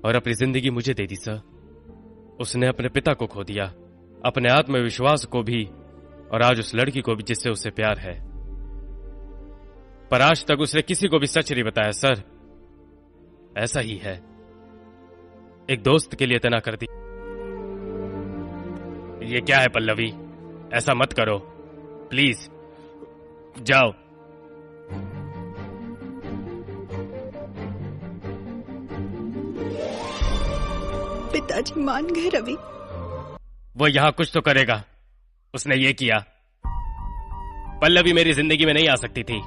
और अपनी जिंदगी मुझे दे दी सर। उसने अपने पिता को खो दिया, अपने आत्मविश्वास को भी, और आज उस लड़की को भी जिससे उसे प्यार है। पर आज तक उसने किसी को भी सच नहीं बताया सर। ऐसा ही है, एक दोस्त के लिए इतना कर दी। ये क्या है पल्लवी? ऐसा मत करो प्लीज, जाओ। पिताजी मान गए रवि। वो यहां कुछ तो करेगा। उसने ये किया। पल्लवी मेरी जिंदगी में नहीं आ सकती थी,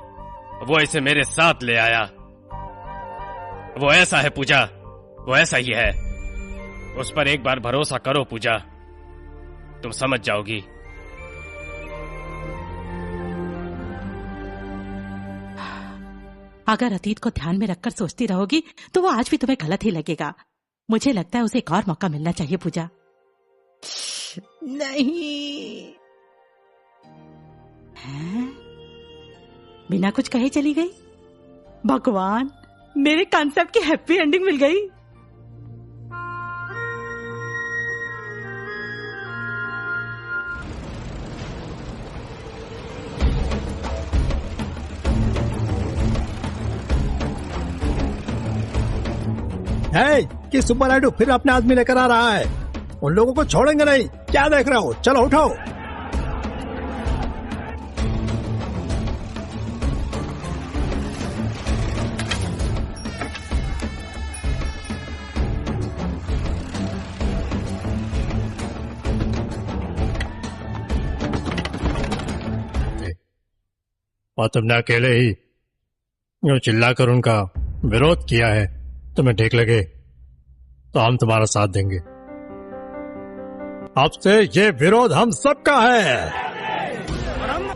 वो इसे मेरे साथ ले आया। वो ऐसा है पूजा, वो ऐसा ही है। उस पर एक बार भरोसा करो पूजा, तुम समझ जाओगी। अगर अतीत को ध्यान में रखकर सोचती रहोगी तो वो आज भी तुम्हें गलत ही लगेगा। मुझे लगता है उसे एक और मौका मिलना चाहिए पूजा। नहीं, बिना कुछ कहे चली गई। भगवान, मेरे कॉन्सेप्ट की हैप्पी एंडिंग मिल गई। कि सुपर नायडू फिर अपने आदमी लेकर आ रहा है। उन लोगों को छोड़ेंगे नहीं। क्या देख रहे हो, चलो उठाओ। और तुमने अकेले ही यूं चिल्लाकर उनका विरोध किया है। तुम्हें ठीक लगे तो हम तुम्हारा साथ देंगे। अब से ये विरोध हम सबका है।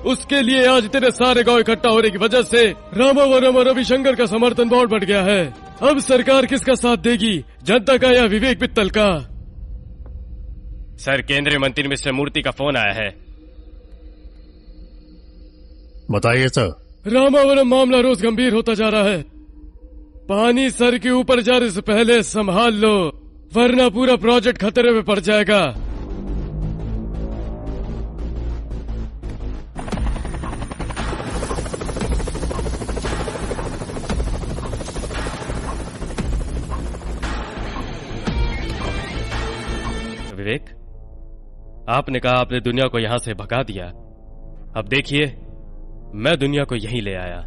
उसके लिए आज तेरे सारे गांव इकट्ठा होने की वजह से रामावरम और रविशंकर का समर्थन बहुत बढ़ गया है। अब सरकार किसका साथ देगी, जनता का या विवेक मित्तल का? सर, केंद्रीय मंत्री मिस्टर मूर्ति का फोन आया है। बताइए सर। रामावरम मामला रोज गंभीर होता जा रहा है। पानी सर के ऊपर जाने से पहले संभाल लो, वरना पूरा प्रोजेक्ट खतरे में पड़ जाएगा। विवेक, आपने कहा आपने दुनिया को यहां से भगा दिया। अब देखिए, मैं दुनिया को यहीं ले आया।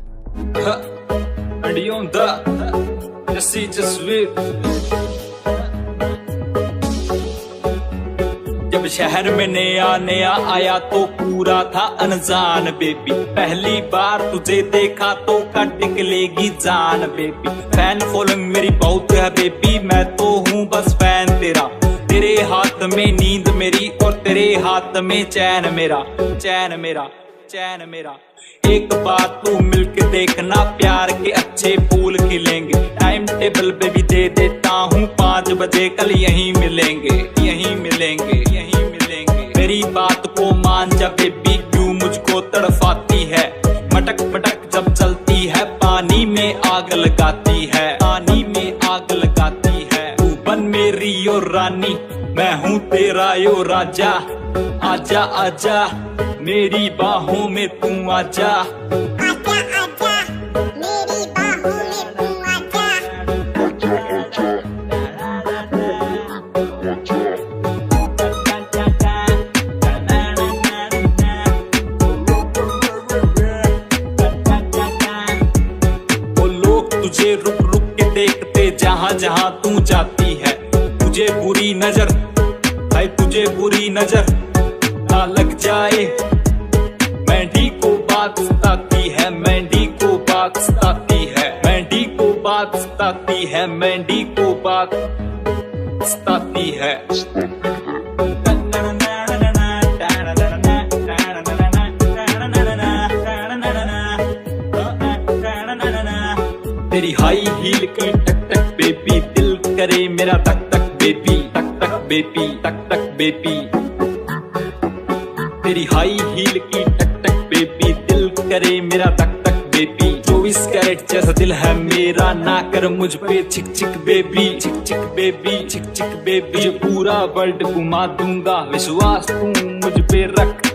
जब शहर में नया नया आया तो पूरा था अनजान बेबी। पहली बार तुझे देखा तो कट निकलेगी जान बेबी। फैन फॉलोइंग मेरी बहुत है बेबी, मैं तो हूँ बस फैन तेरा। तेरे हाथ में नींद मेरी और तेरे हाथ में चैन मेरा, चैन मेरा, चैन मेरा। एक बार तू मिलके देखना, प्यार के अच्छे फूल खिलेंगे। टाइम टेबल पे भी दे देता हूँ, 5 बजे कल यहीं मिलेंगे, यहीं मिलेंगे, यहीं मिलेंगे। मेरी बात को मान जा बेबी, क्यों मुझको तड़पाती है। मटक मटक जब चलती है, पानी में आग लगाती है, पानी में आग लगाती है। तू बन मेरी यो रानी, मैं हूँ तेरा यो राजा। आजा आजा मेरी बाहों में तू आजा, आजा आजा मेरी बाहों में तू आजा, आजा आजा। वो लोग तुझे रुक रुक के देखते जहाँ जहाँ तू जाती है। तुझे बुरी नजर है, तुझे बुरी नजर ना लग जाए। मेंढी को बात सताती है, मेंढी को बात सताती है, मेंढी को बात सताती है, मेंढी को बात सताती है। तेरी हाई हील की टक टक बेबी, दिल करे मेरा तक तक बेबी, तक तक बेबी, तक तक बेबी। तेरी हाई हील की टक टक बेबी, दिल करे मेरा तक तक बेबी। 24 कैरेट जैसा दिल है मेरा, ना कर मुझ पे चिक चिक बेबी, चिक चिक बेबी, चिक चिक बेबी। तुझे पूरा वर्ल्ड घुमा दूंगा, विश्वास तू मुझ पे रख,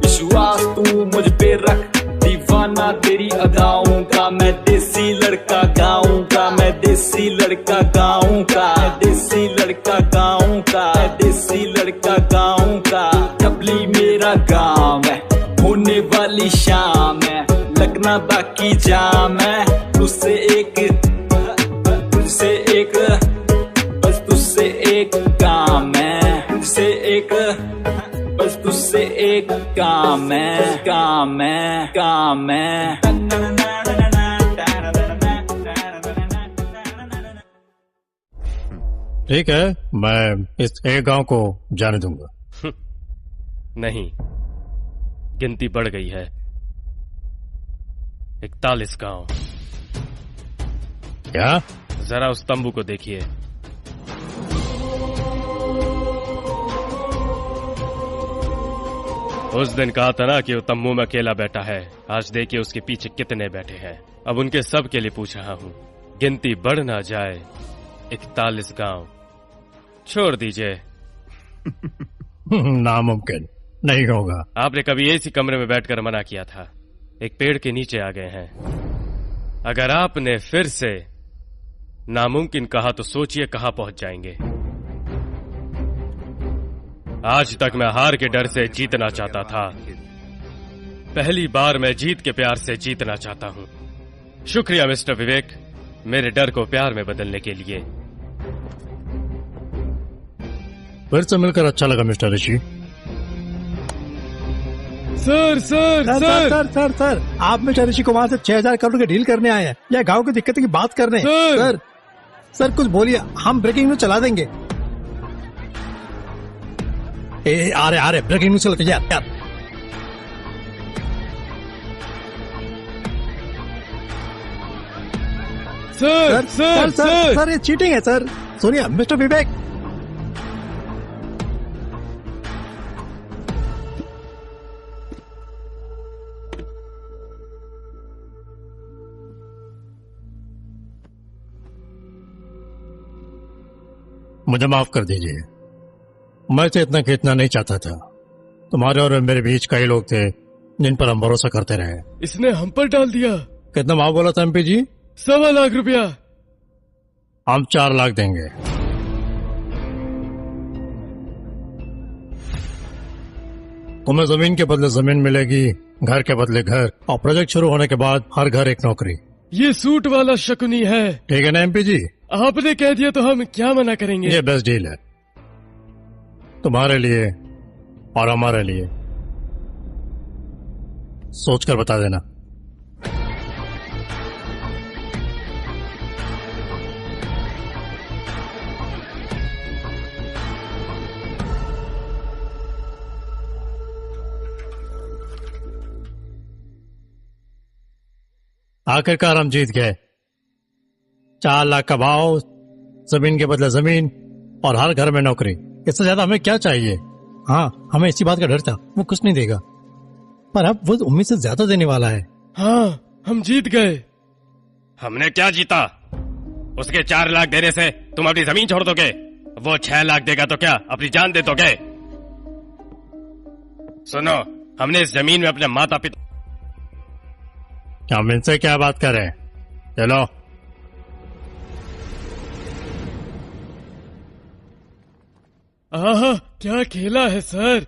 विश्वास तू मुझ पे रख। दीवाना तेरी अदाओं का, मैं देसी लड़का गाऊं का, मैं देसी लड़का गाऊं का, देसी लड़का गाऊं का, देसी लड़का गाऊं का। डबली मेरा गाँव है, होने वाली शाम है, लगना बाकी जाम है। तुझसे एक, तुझसे एक, बस तुझसे एक काम है, तुझसे एक, बस तुझसे एक काम है, काम है, काम है। ठीक है, मैं इस एक गांव को जाने दूंगा। नहीं, गिनती बढ़ गई है। 41 गांव। क्या? जरा उस तंबू को देखिए। उस दिन कहा था ना कि वो तम्बू में अकेला बैठा है, आज देखिए उसके पीछे कितने बैठे हैं। अब उनके सब के लिए पूछ रहा हूँ, गिनती बढ़ ना जाए। 41 गांव छोड़ दीजिए। नामुमकिन नहीं होगा। आपने कभी ऐसी कमरे में बैठकर मना किया था, एक पेड़ के नीचे आ गए हैं। अगर आपने फिर से नामुमकिन कहा तो सोचिए कहां पहुंच जाएंगे। आज तक मैं हार के डर से जीतना चाहता था, पहली बार मैं जीत के प्यार से जीतना चाहता हूं। शुक्रिया मिस्टर विवेक, मेरे डर को प्यार में बदलने के लिए। फिर से मिलकर अच्छा लगा mister Rishi. Sir sir sir sir sir sir sir आप मिस्टर ऋषि कुमार से 6000 करोड़ की डील करने आए हैं या गांव की दिक्कत की बात करने? सर सर कुछ बोलिए, हम ब्रेकिंग न्यूज चला देंगे। आ रहे ब्रेकिंग न्यूज चलते यार। सर सर सर सर ये चीटिंग है सर। सुनिए मिस्टर विवेक, मुझे माफ कर दीजिए, मैं तो इतना खींचना नहीं चाहता था। तुम्हारे और मेरे बीच कई लोग थे जिन पर हम भरोसा करते रहे। इसने हम पर डाल दिया। कितना माफ बोला था एमपी जी? 1.25 लाख रुपया। हम 4 लाख देंगे। तुम्हें जमीन के बदले जमीन मिलेगी, घर के बदले घर, और प्रोजेक्ट शुरू होने के बाद हर घर एक नौकरी। ये सूट वाला शकुनी है। ठीक है ना एमपी जी? आपने कह दिया तो हम क्या मना करेंगे। ये बेस्ट डील है तुम्हारे लिए और हमारे लिए। सोचकर बता देना। आखिरकार हम जीत गए। 4 लाख का भाव, जमीन के बदले जमीन और हर घर में नौकरी। इससे ज्यादा हमें क्या चाहिए? हाँ, हमें इसी बात का डर था वो कुछ नहीं देगा, पर अब वो उम्मीद से ज्यादा देने वाला है। हाँ, हम जीत गए। हमने क्या जीता? उसके 4 लाख देने से तुम अपनी जमीन छोड़ दोगे? वो 6 लाख देगा तो क्या अपनी जान दे दोगे? सुनो, हमने इस जमीन में अपने माता पिता। हम इनसे क्या बात कर रहे हैं? चलो। आहा, क्या खेला है सर।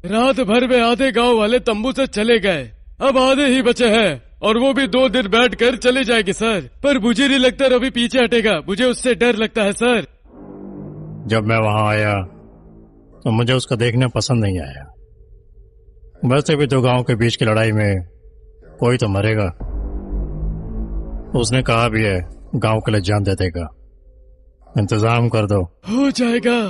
रात भर में आधे गांव वाले तंबू से चले गए, अब आधे ही बचे हैं और वो भी 2 दिन बैठकर चले जाएंगे सर। पर मुझे नहीं लगता रवि पीछे हटेगा, मुझे उससे डर लगता है सर। जब मैं वहां आया तो मुझे उसका देखना पसंद नहीं आया। वैसे भी 2 गांव के बीच की लड़ाई में कोई तो मरेगा। उसने कहा भी है गांव के लिए जान दे देगा। इंतजाम कर दो। हो जाएगा।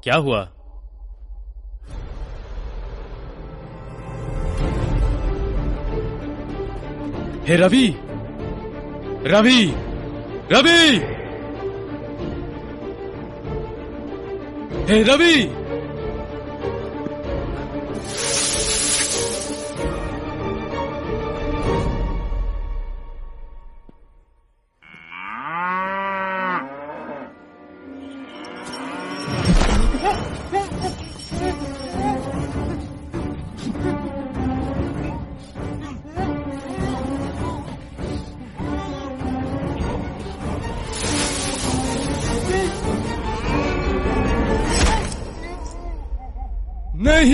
क्या हुआ? हे रवि, रवि, रवि, हे रवि। नहीं,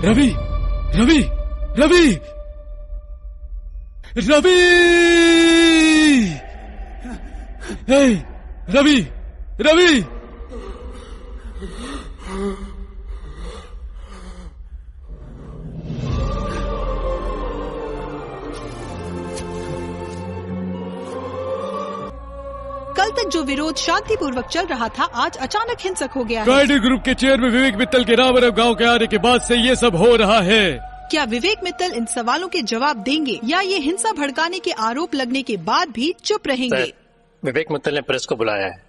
रवि रवि रवि रवि हे रवि रवि कल तक जो विरोध शांतिपूर्वक चल रहा था आज अचानक हिंसक हो गया है। गाइडी ग्रुप के चेयरमैन विवेक मित्तल के रामवरम गांव के आने के बाद से ये सब हो रहा है। क्या विवेक मित्तल इन सवालों के जवाब देंगे या ये हिंसा भड़काने के आरोप लगने के बाद भी चुप रहेंगे? विवेक मित्तल ने प्रेस को बुलाया है।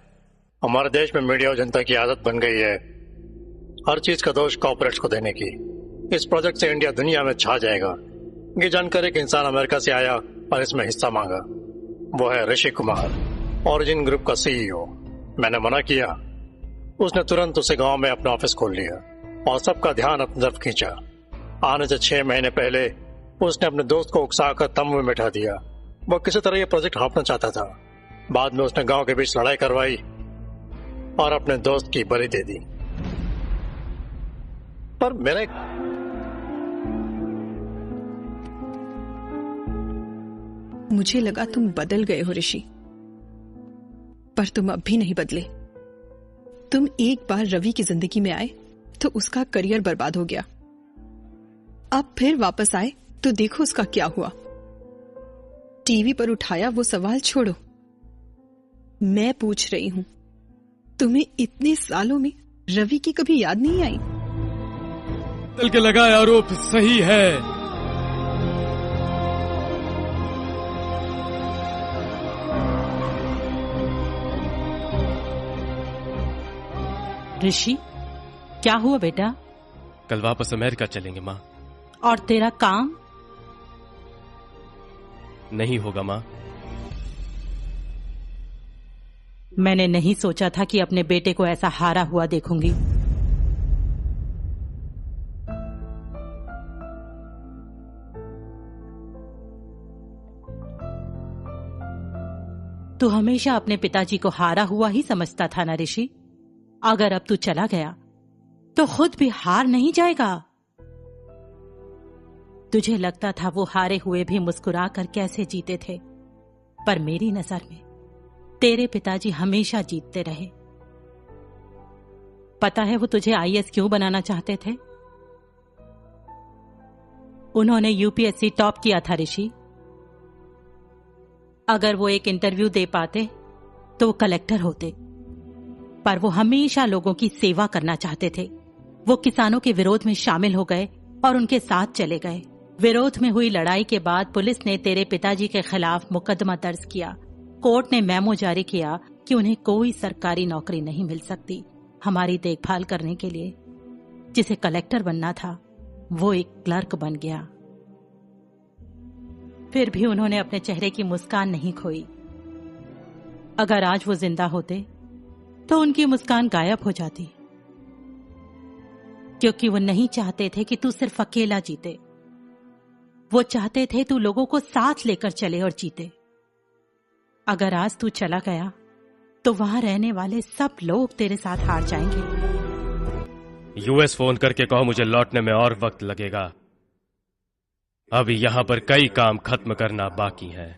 हमारे देश में मीडिया और जनता की आदत बन गई है हर चीज का दोष कॉर्पोरेट्स को देने की। इस प्रोजेक्ट से इंडिया दुनिया में छा जाएगा। ये जानकर एक इंसान अमेरिका से आया और इसमें हिस्सा मांगा। वो है ऋषि कुमार, ओरिजिन ग्रुप का सीईओ। मैंने मना किया। उसने तुरंत उसे गांव में अपना ऑफिस खोल लिया और सबका ध्यान अपनी तरफ खींचा। आने से 6 महीने पहले उसने अपने दोस्त को उकसाकर तंबू में बैठा दिया। वो किसी तरह ये प्रोजेक्ट हाँपना चाहता था। बाद में उसने गांव के बीच लड़ाई करवाई और अपने दोस्त की बलि दे दी। पर मेरे मुझे लगा तुम बदल गए हो ऋषि, पर तुम अब भी नहीं बदले। तुम एक बार रवि की जिंदगी में आए तो उसका करियर बर्बाद हो गया। अब फिर वापस आए तो देखो उसका क्या हुआ। टीवी पर उठाया वो सवाल छोड़ो, मैं पूछ रही हूं, तुम्हें इतने सालों में रवि की कभी याद नहीं आई? मित्तल के लगाए आरोप सही है। ऋषि, क्या हुआ बेटा? कल वापस अमेरिका चलेंगे माँ। और तेरा काम? नहीं होगा माँ। मैंने नहीं सोचा था कि अपने बेटे को ऐसा हारा हुआ देखूंगी। तू हमेशा अपने पिताजी को हारा हुआ ही समझता था ना ऋषि? अगर अब तू चला गया तो खुद भी हार नहीं जाएगा। तुझे लगता था वो हारे हुए भी मुस्कुराकर कैसे जीते थे, पर मेरी नजर में तेरे पिताजी हमेशा जीतते रहे। पता है वो तुझे आईएएस क्यों बनाना चाहते थे? उन्होंने यूपीएससी टॉप किया था ऋषि। अगर वो एक इंटरव्यू दे पाते तो वो कलेक्टर होते, पर वो हमेशा लोगों की सेवा करना चाहते थे। वो किसानों के विरोध में शामिल हो गए और उनके साथ चले गए। विरोध में हुई लड़ाई के बाद पुलिस ने तेरे पिताजी के खिलाफ मुकदमा दर्ज किया। कोर्ट ने मेमो जारी किया कि उन्हें कोई सरकारी नौकरी नहीं मिल सकती। हमारी देखभाल करने के लिए जिसे कलेक्टर बनना था वो एक क्लर्क बन गया। फिर भी उन्होंने अपने चेहरे की मुस्कान नहीं खोई। अगर आज वो जिंदा होते तो उनकी मुस्कान गायब हो जाती, क्योंकि वो नहीं चाहते थे कि तू सिर्फ अकेला जीते। वो चाहते थे तू लोगों को साथ लेकर चले और जीते। अगर आज तू चला गया तो वहां रहने वाले सब लोग तेरे साथ हार जाएंगे। यूएस फोन करके कहो मुझे लौटने में और वक्त लगेगा। अभी यहां पर कई काम खत्म करना बाकी है।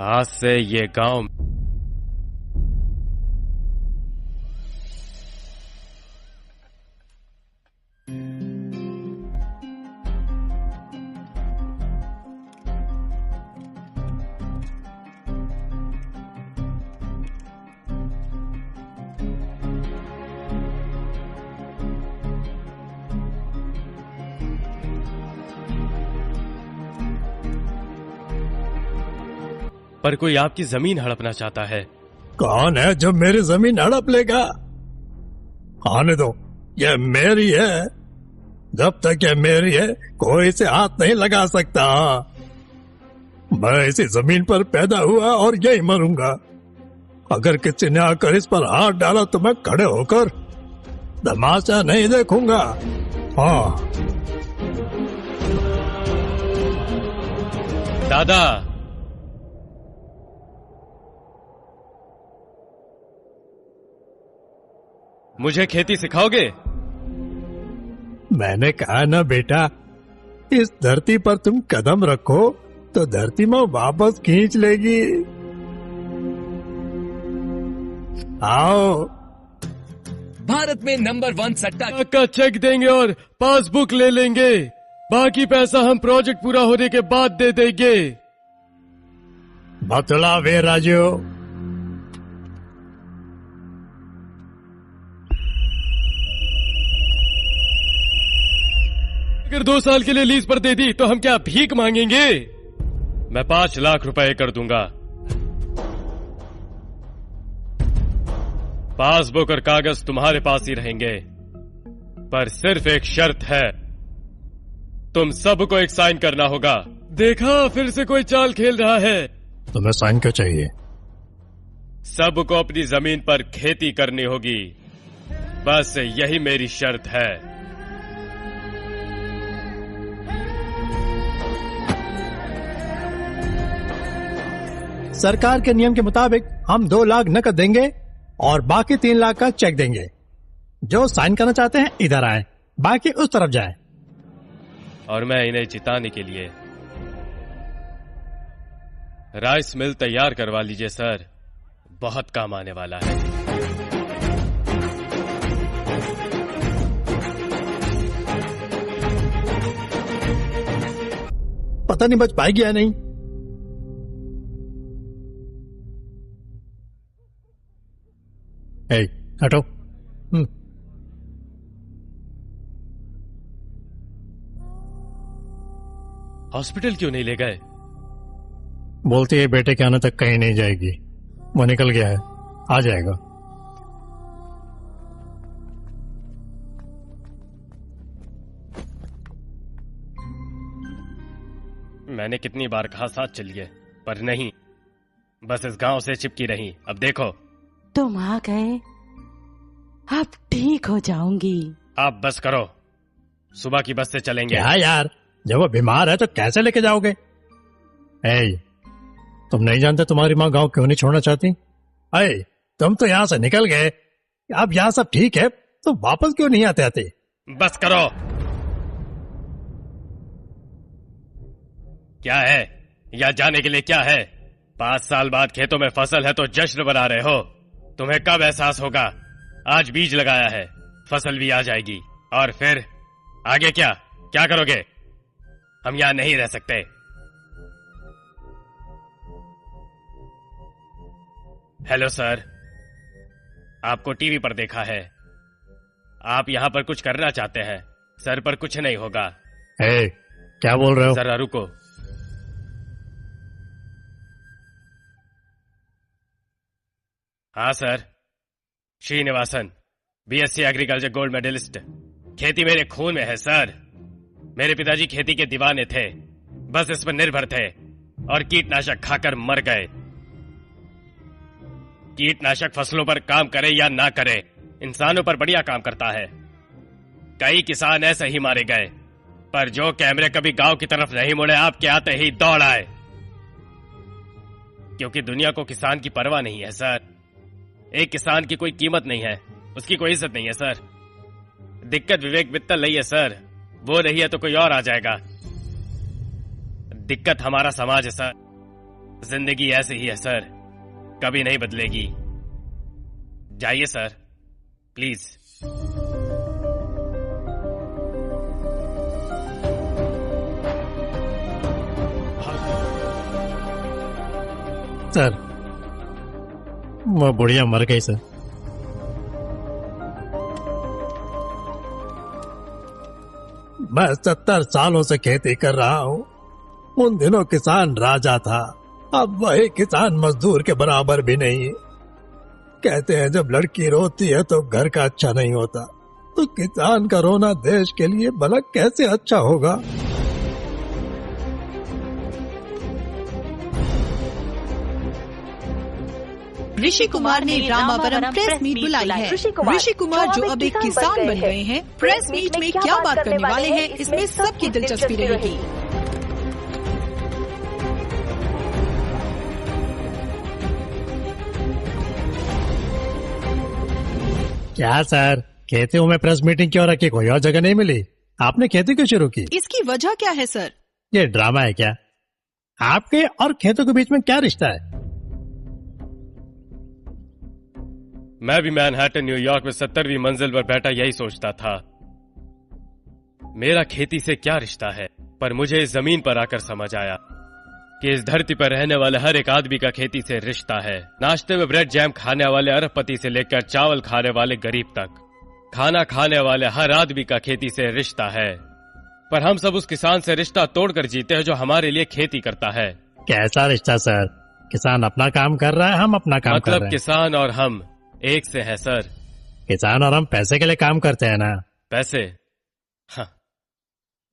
आज से ये गांव पर कोई आपकी जमीन हड़पना चाहता है। कौन है जो मेरी जमीन हड़प लेगा? आने दो, ये मेरी है। जब तक ये मेरी है कोई इसे हाथ नहीं लगा सकता। मैं इसी जमीन पर पैदा हुआ और यही मरूंगा। अगर किसी ने आकर इस पर हाथ डाला तो मैं खड़े होकर तमाशा नहीं देखूंगा। हाँ दादा, मुझे खेती सिखाओगे? मैंने कहा ना बेटा, इस धरती पर तुम कदम रखो तो धरती में वापस खींच लेगी। आओ। भारत में नंबर 1 सट्टा का चेक देंगे और पासबुक ले लेंगे। बाकी पैसा हम प्रोजेक्ट पूरा होने के बाद दे देंगे। बतला वे राजू। अगर 2 साल के लिए लीज पर दे दी तो हम क्या भीख मांगेंगे? मैं 5 लाख रुपए कर दूंगा। पासबुक और कागज तुम्हारे पास ही रहेंगे, पर सिर्फ एक शर्त है, तुम सबको एक साइन करना होगा। देखा, फिर से कोई चाल खेल रहा है। तुम्हें साइन क्यों चाहिए? सबको अपनी जमीन पर खेती करनी होगी, बस यही मेरी शर्त है। सरकार के नियम के मुताबिक हम 2 लाख नकद देंगे और बाकी 3 लाख का चेक देंगे। जो साइन करना चाहते हैं इधर आए, बाकी उस तरफ जाएं। और मैं इन्हें जिताने के लिए राइस मिल तैयार करवा लीजिए सर, बहुत काम आने वाला है। पता नहीं बच पाएगी या नहीं। हटो। हॉस्पिटल क्यों नहीं ले गए? बोलती है बेटे के आने तक कहीं नहीं जाएगी। वो निकल गया है, आ जाएगा। मैंने कितनी बार कहा साथ चलिए, पर नहीं, बस इस गांव से चिपकी रही। अब देखो, तुम आ गए, अब ठीक हो जाऊंगी। आप बस करो, सुबह की बस से चलेंगे। क्या यार, जब वो बीमार है तो कैसे लेके जाओगे? तुम नहीं जानते तुम्हारी माँ गांव क्यों नहीं छोड़ना चाहती? तुम तो यहाँ से निकल गए, अब यहाँ सब ठीक है तो वापस क्यों नहीं आते? बस करो। क्या है, या जाने के लिए क्या है? 5 साल बाद खेतों में फसल है तो जश्न बना रहे हो। तुम्हें कब एहसास होगा? आज बीज लगाया है, फसल भी आ जाएगी, और फिर आगे क्या करोगे? हम यहां नहीं रह सकते। हेलो सर, आपको टीवी पर देखा है, आप यहां पर कुछ करना चाहते हैं। सर, पर कुछ नहीं होगा। क्या बोल रहे हो? जरा रुको। हाँ sir, Srinivasan, BSc agriculture gold medallist. खेती मेरे खून में है सर। मेरे पिताजी खेती के दीवाने थे, बस इस पर निर्भर थे, और कीटनाशक खाकर मर गए। कीटनाशक फसलों पर काम करे या ना करे, इंसानों पर बढ़िया काम करता है। कई किसान ऐसे ही मारे गए, पर जो कैमरे कभी गांव की तरफ नहीं मुड़े, आपके आते ही दौड़ आए। क्योंकि दुनिया को किसान की परवाह नहीं है सर। एक किसान की कोई कीमत नहीं है, उसकी कोई इज्जत नहीं है सर। दिक्कत विवेक मित्तल नहीं है सर, वो नहीं है तो कोई और आ जाएगा। दिक्कत हमारा समाज है सर। जिंदगी ऐसी ही है सर, कभी नहीं बदलेगी। जाइए सर, प्लीज। सर, वो बुढ़िया मर गई सर। मैं 70 सालों से खेती कर रहा हूँ। उन दिनों किसान राजा था, अब वही किसान मजदूर के बराबर भी नहीं है। कहते हैं जब लड़की रोती है तो घर का अच्छा नहीं होता, तो किसान का रोना देश के लिए भला कैसे अच्छा होगा। ऋषि कुमार ने रामावरम प्रेस मीट बुलाई है। ऋषि कुमार जो अब एक किसान बन गए हैं, प्रेस मीट में क्या बात करने वाले हैं, इसमें सबकी दिलचस्पी रहेगी। क्या सर, कहते में प्रेस मीटिंग क्यों रखी, कोई और जगह नहीं मिली? आपने खेती क्यों शुरू की? इसकी वजह क्या है सर? ये ड्रामा है क्या? आपके और खेतों के बीच में क्या रिश्ता है? मैं भी मैनहट्टन न्यूयॉर्क में 70वीं मंजिल पर बैठा यही सोचता था, मेरा खेती से क्या रिश्ता है। पर मुझे इस जमीन पर आकर समझ आया कि इस धरती पर रहने वाले हर एक आदमी का खेती से रिश्ता है। नाश्ते में ब्रेड जैम खाने वाले अरबपति से लेकर चावल खाने वाले गरीब तक, खाना खाने वाले हर आदमी का खेती से रिश्ता है। पर हम सब उस किसान से रिश्ता तोड़कर जीते हैं जो हमारे लिए खेती करता है। कैसा रिश्ता सर? किसान अपना काम कर रहा है, हम अपना काम कर रहे हैं। मतलब किसान और हम एक से है सर। किसान और हम पैसे के लिए काम करते हैं ना? पैसे? हाँ,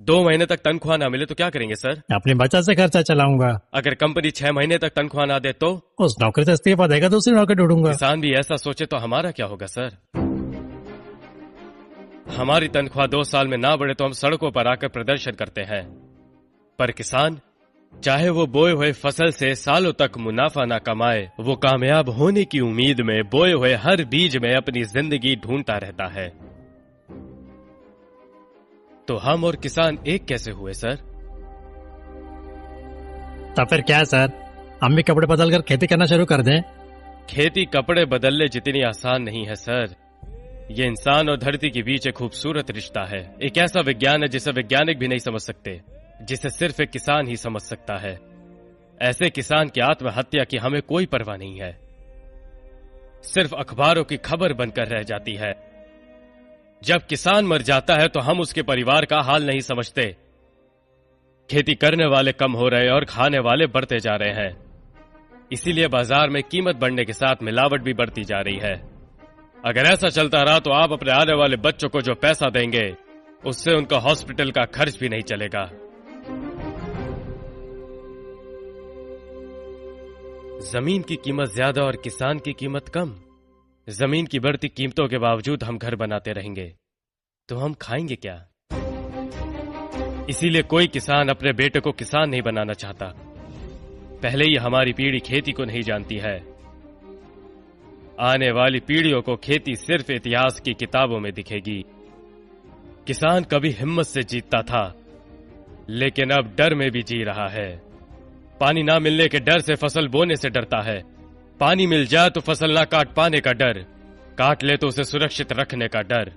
2 महीने तक तनख्वाह ना मिले तो क्या करेंगे सर? अपनी बचत से खर्चा चलाऊंगा। अगर कंपनी 6 महीने तक तनख्वाह ना दे तो? उस नौकरी से इस्तीफा देगा, दूसरी नौकरी ढूंढूंगा। किसान भी ऐसा सोचे तो हमारा क्या होगा सर? हमारी तनख्वाह 2 साल में ना बढ़े तो हम सड़कों पर आकर प्रदर्शन करते हैं। पर किसान, चाहे वो बोए हुए फसल से सालों तक मुनाफा ना कमाए, वो कामयाब होने की उम्मीद में बोए हुए हर बीज में अपनी जिंदगी ढूंढता रहता है। तो हम और किसान एक कैसे हुए सर? तो फिर क्या है सर, हम भी कपड़े बदलकर खेती करना शुरू कर दें? खेती कपड़े बदलने जितनी आसान नहीं है सर। ये इंसान और धरती के बीच एक खूबसूरत रिश्ता है। एक ऐसा विज्ञान है जिसे वैज्ञानिक भी नहीं समझ सकते, जिसे सिर्फ एक किसान ही समझ सकता है। ऐसे किसान की आत्महत्या की हमें कोई परवाह नहीं है, सिर्फ अखबारों की खबर बनकर रह जाती है। जब किसान मर जाता है तो हम उसके परिवार का हाल नहीं समझते। खेती करने वाले कम हो रहे और खाने वाले बढ़ते जा रहे हैं। इसीलिए बाजार में कीमत बढ़ने के साथ मिलावट भी बढ़ती जा रही है। अगर ऐसा चलता रहा तो आप अपने आने वाले बच्चों को जो पैसा देंगे उससे उनका हॉस्पिटल का खर्च भी नहीं चलेगा। जमीन की कीमत ज्यादा और किसान की कीमत कम। जमीन की बढ़ती कीमतों के बावजूद हम घर बनाते रहेंगे तो हम खाएंगे क्या? इसीलिए कोई किसान अपने बेटे को किसान नहीं बनाना चाहता। पहले ही हमारी पीढ़ी खेती को नहीं जानती है। आने वाली पीढ़ियों को खेती सिर्फ इतिहास की किताबों में दिखेगी। किसान कभी हिम्मत से जीतता था, लेकिन अब डर में भी जी रहा है। पानी ना मिलने के डर से फसल बोने से डरता है। पानी मिल जाए तो फसल ना काट पाने का डर, काट ले तो उसे सुरक्षित रखने का डर।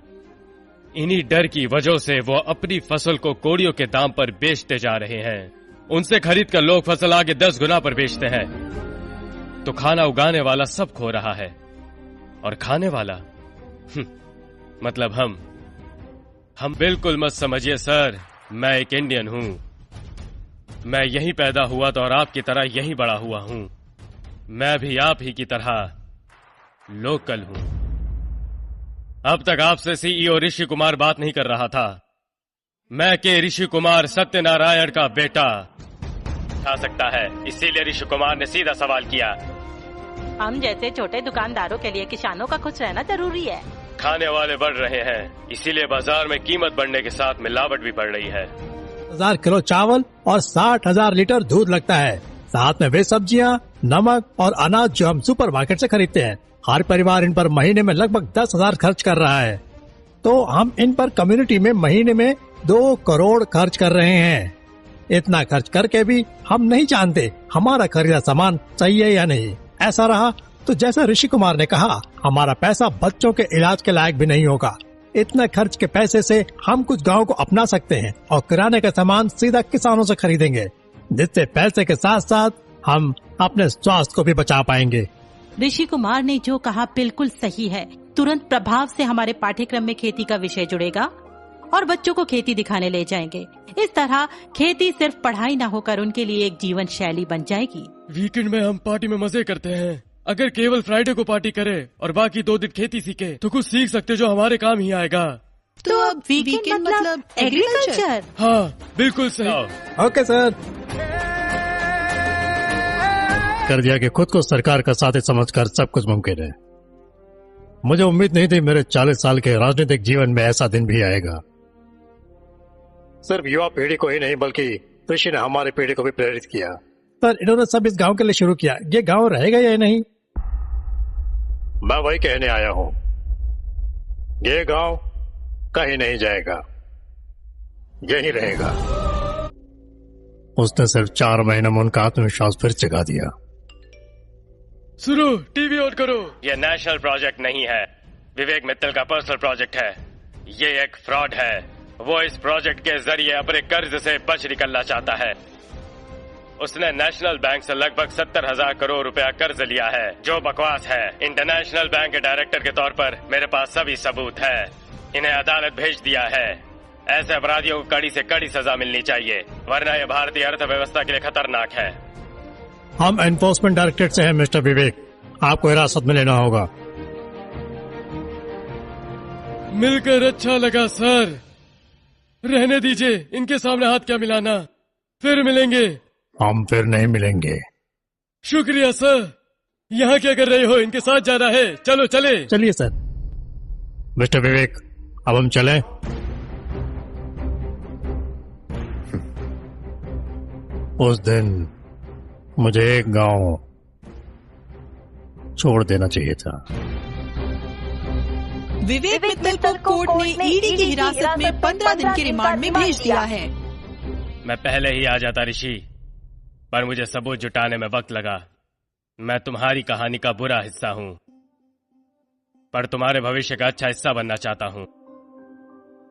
इन्हीं डर की वजह से वो अपनी फसल को कोड़ियों के दाम पर बेचते जा रहे हैं। उनसे खरीद कर लोग फसल आगे 10 गुना पर बेचते हैं। तो खाना उगाने वाला सब खो रहा है और खाने वाला मतलब हम बिल्कुल मत समझिए सर, मैं एक इंडियन हूं। मैं यहीं पैदा हुआ था और आपकी तरह यहीं बड़ा हुआ हूं। मैं भी आप ही की तरह लोकल हूं। अब तक आपसे सीईओ ऋषि कुमार बात नहीं कर रहा था। मैं के ऋषि कुमार सत्यनारायण का बेटा खा सकता है, इसीलिए ऋषि कुमार ने सीधा सवाल किया। हम जैसे छोटे दुकानदारों के लिए किसानों का खुश रहना जरूरी है। खाने वाले बढ़ रहे हैं, इसीलिए बाजार में कीमत बढ़ने के साथ मिलावट भी बढ़ रही है। 1000 किलो चावल और 60,000 लीटर दूध लगता है। साथ में वे सब्जियां, नमक और अनाज जो हम सुपरमार्केट से खरीदते हैं। हर परिवार इन पर महीने में लगभग 10,000 खर्च कर रहा है। तो हम इन पर कम्युनिटी में महीने में 2 करोड़ खर्च कर रहे हैं। इतना खर्च करके भी हम नहीं जानते हमारा खरीदा सामान सही है या नहीं। ऐसा रहा तो जैसा ऋषि कुमार ने कहा, हमारा पैसा बच्चों के इलाज के लायक भी नहीं होगा। इतने खर्च के पैसे से हम कुछ गाँव को अपना सकते हैं और किराने का सामान सीधा किसानों से खरीदेंगे, जिससे पैसे के साथ साथ हम अपने स्वास्थ्य को भी बचा पाएंगे। ऋषि कुमार ने जो कहा बिल्कुल सही है। तुरंत प्रभाव से हमारे पाठ्यक्रम में खेती का विषय जुड़ेगा और बच्चों को खेती दिखाने ले जाएंगे। इस तरह खेती सिर्फ पढ़ाई न होकर उनके लिए एक जीवन शैली बन जाएगी। वीकेंड में हम पार्टी में मजे करते हैं। अगर केवल फ्राइडे को पार्टी करे और बाकी 2 दिन खेती सीखे तो कुछ सीख सकते जो हमारे काम ही आएगा। तो अब वीकेंड मतलब एग्रीकल्चर? हाँ बिल्कुल सही। Okay sir. कर दिया कि खुद को सरकार का साथी समझकर सब कुछ मुमकिन है। मुझे उम्मीद नहीं थी मेरे 40 साल के राजनीतिक जीवन में ऐसा दिन भी आएगा। सिर्फ युवा पीढ़ी को ही नहीं बल्कि ऋषि ने हमारी पीढ़ी को भी प्रेरित किया। पर इन्होंने सब इस गांव के लिए शुरू किया। ये गांव रहेगा या नहीं? मैं वही कहने आया हूं। ये गांव कहीं नहीं जाएगा, यही रहेगा। उसने सिर्फ 4 महीने में उनका आत्मविश्वास फिर जगा दिया। सुनो, टीवी ऑन करो। ये नेशनल प्रोजेक्ट नहीं है, विवेक मित्तल का पर्सनल प्रोजेक्ट है। ये एक फ्रॉड है। वो इस प्रोजेक्ट के जरिए अपने कर्ज से बच निकलना चाहता है। उसने नेशनल बैंक से लगभग 70,000 करोड़ रुपया कर्ज लिया है, जो बकवास है। इंटरनेशनल बैंक के डायरेक्टर के तौर पर मेरे पास सभी सबूत है। इन्हें अदालत भेज दिया है। ऐसे अपराधियों को कड़ी से कड़ी सजा मिलनी चाहिए, वरना यह भारतीय अर्थव्यवस्था के लिए खतरनाक है। हम एनफोर्समेंट डायरेक्टरेट से हैं मिस्टर विवेक, आपको हिरासत में लेना होगा। मिलकर अच्छा लगा सर। रहने दीजिए, इनके सामने हाथ क्या मिलाना। फिर मिलेंगे। हम फिर नहीं मिलेंगे। शुक्रिया सर। यहाँ क्या कर रहे हो? इनके साथ जाना है। चलो चले। चलिए सर। मिस्टर विवेक, अब हम चलें? उस दिन मुझे एक गांव छोड़ देना चाहिए था। विवेक मित्तल को कोर्ट ने ईडी की हिरासत में 15 दिन के रिमांड में भेज दिया है। मैं पहले ही आ जाता ऋषि, पर मुझे सबूत जुटाने में वक्त लगा। मैं तुम्हारी कहानी का बुरा हिस्सा हूं, पर तुम्हारे भविष्य का अच्छा हिस्सा बनना चाहता हूं।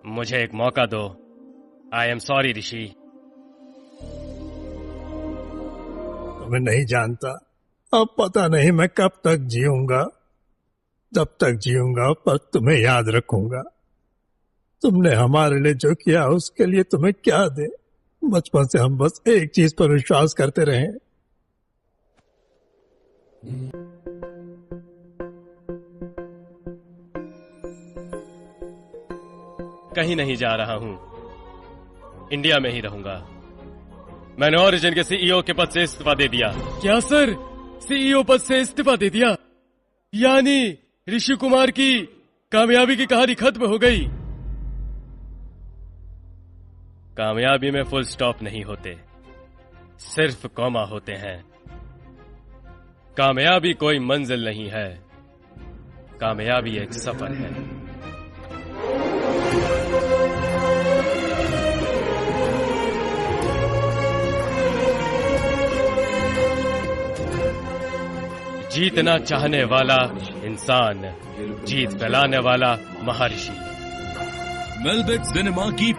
मुझे एक मौका दो। आई एम सॉरी ऋषि। तुम्हें नहीं जानता, अब पता नहीं मैं कब तक जीऊंगा। जब तक जीऊंगा पर तुम्हें याद रखूंगा। तुमने हमारे लिए जो किया उसके लिए तुम्हें क्या दे। बचपन से हम बस एक चीज पर विश्वास करते रहे। कहीं नहीं जा रहा हूं, इंडिया में ही रहूंगा। मैंने ओरिजिन के सीईओ के पद से इस्तीफा दे दिया। क्या सर? सीईओ पद से इस्तीफा दे दिया? यानी ऋषि कुमार की कामयाबी की कहानी खत्म हो गई। कामयाबी में फुल स्टॉप नहीं होते, सिर्फ कॉमा होते हैं। कामयाबी कोई मंजिल नहीं है, कामयाबी एक सफर है। जीतना चाहने वाला इंसान, जीत फैलाने वाला महर्षि। मेलबेक सिनेमा की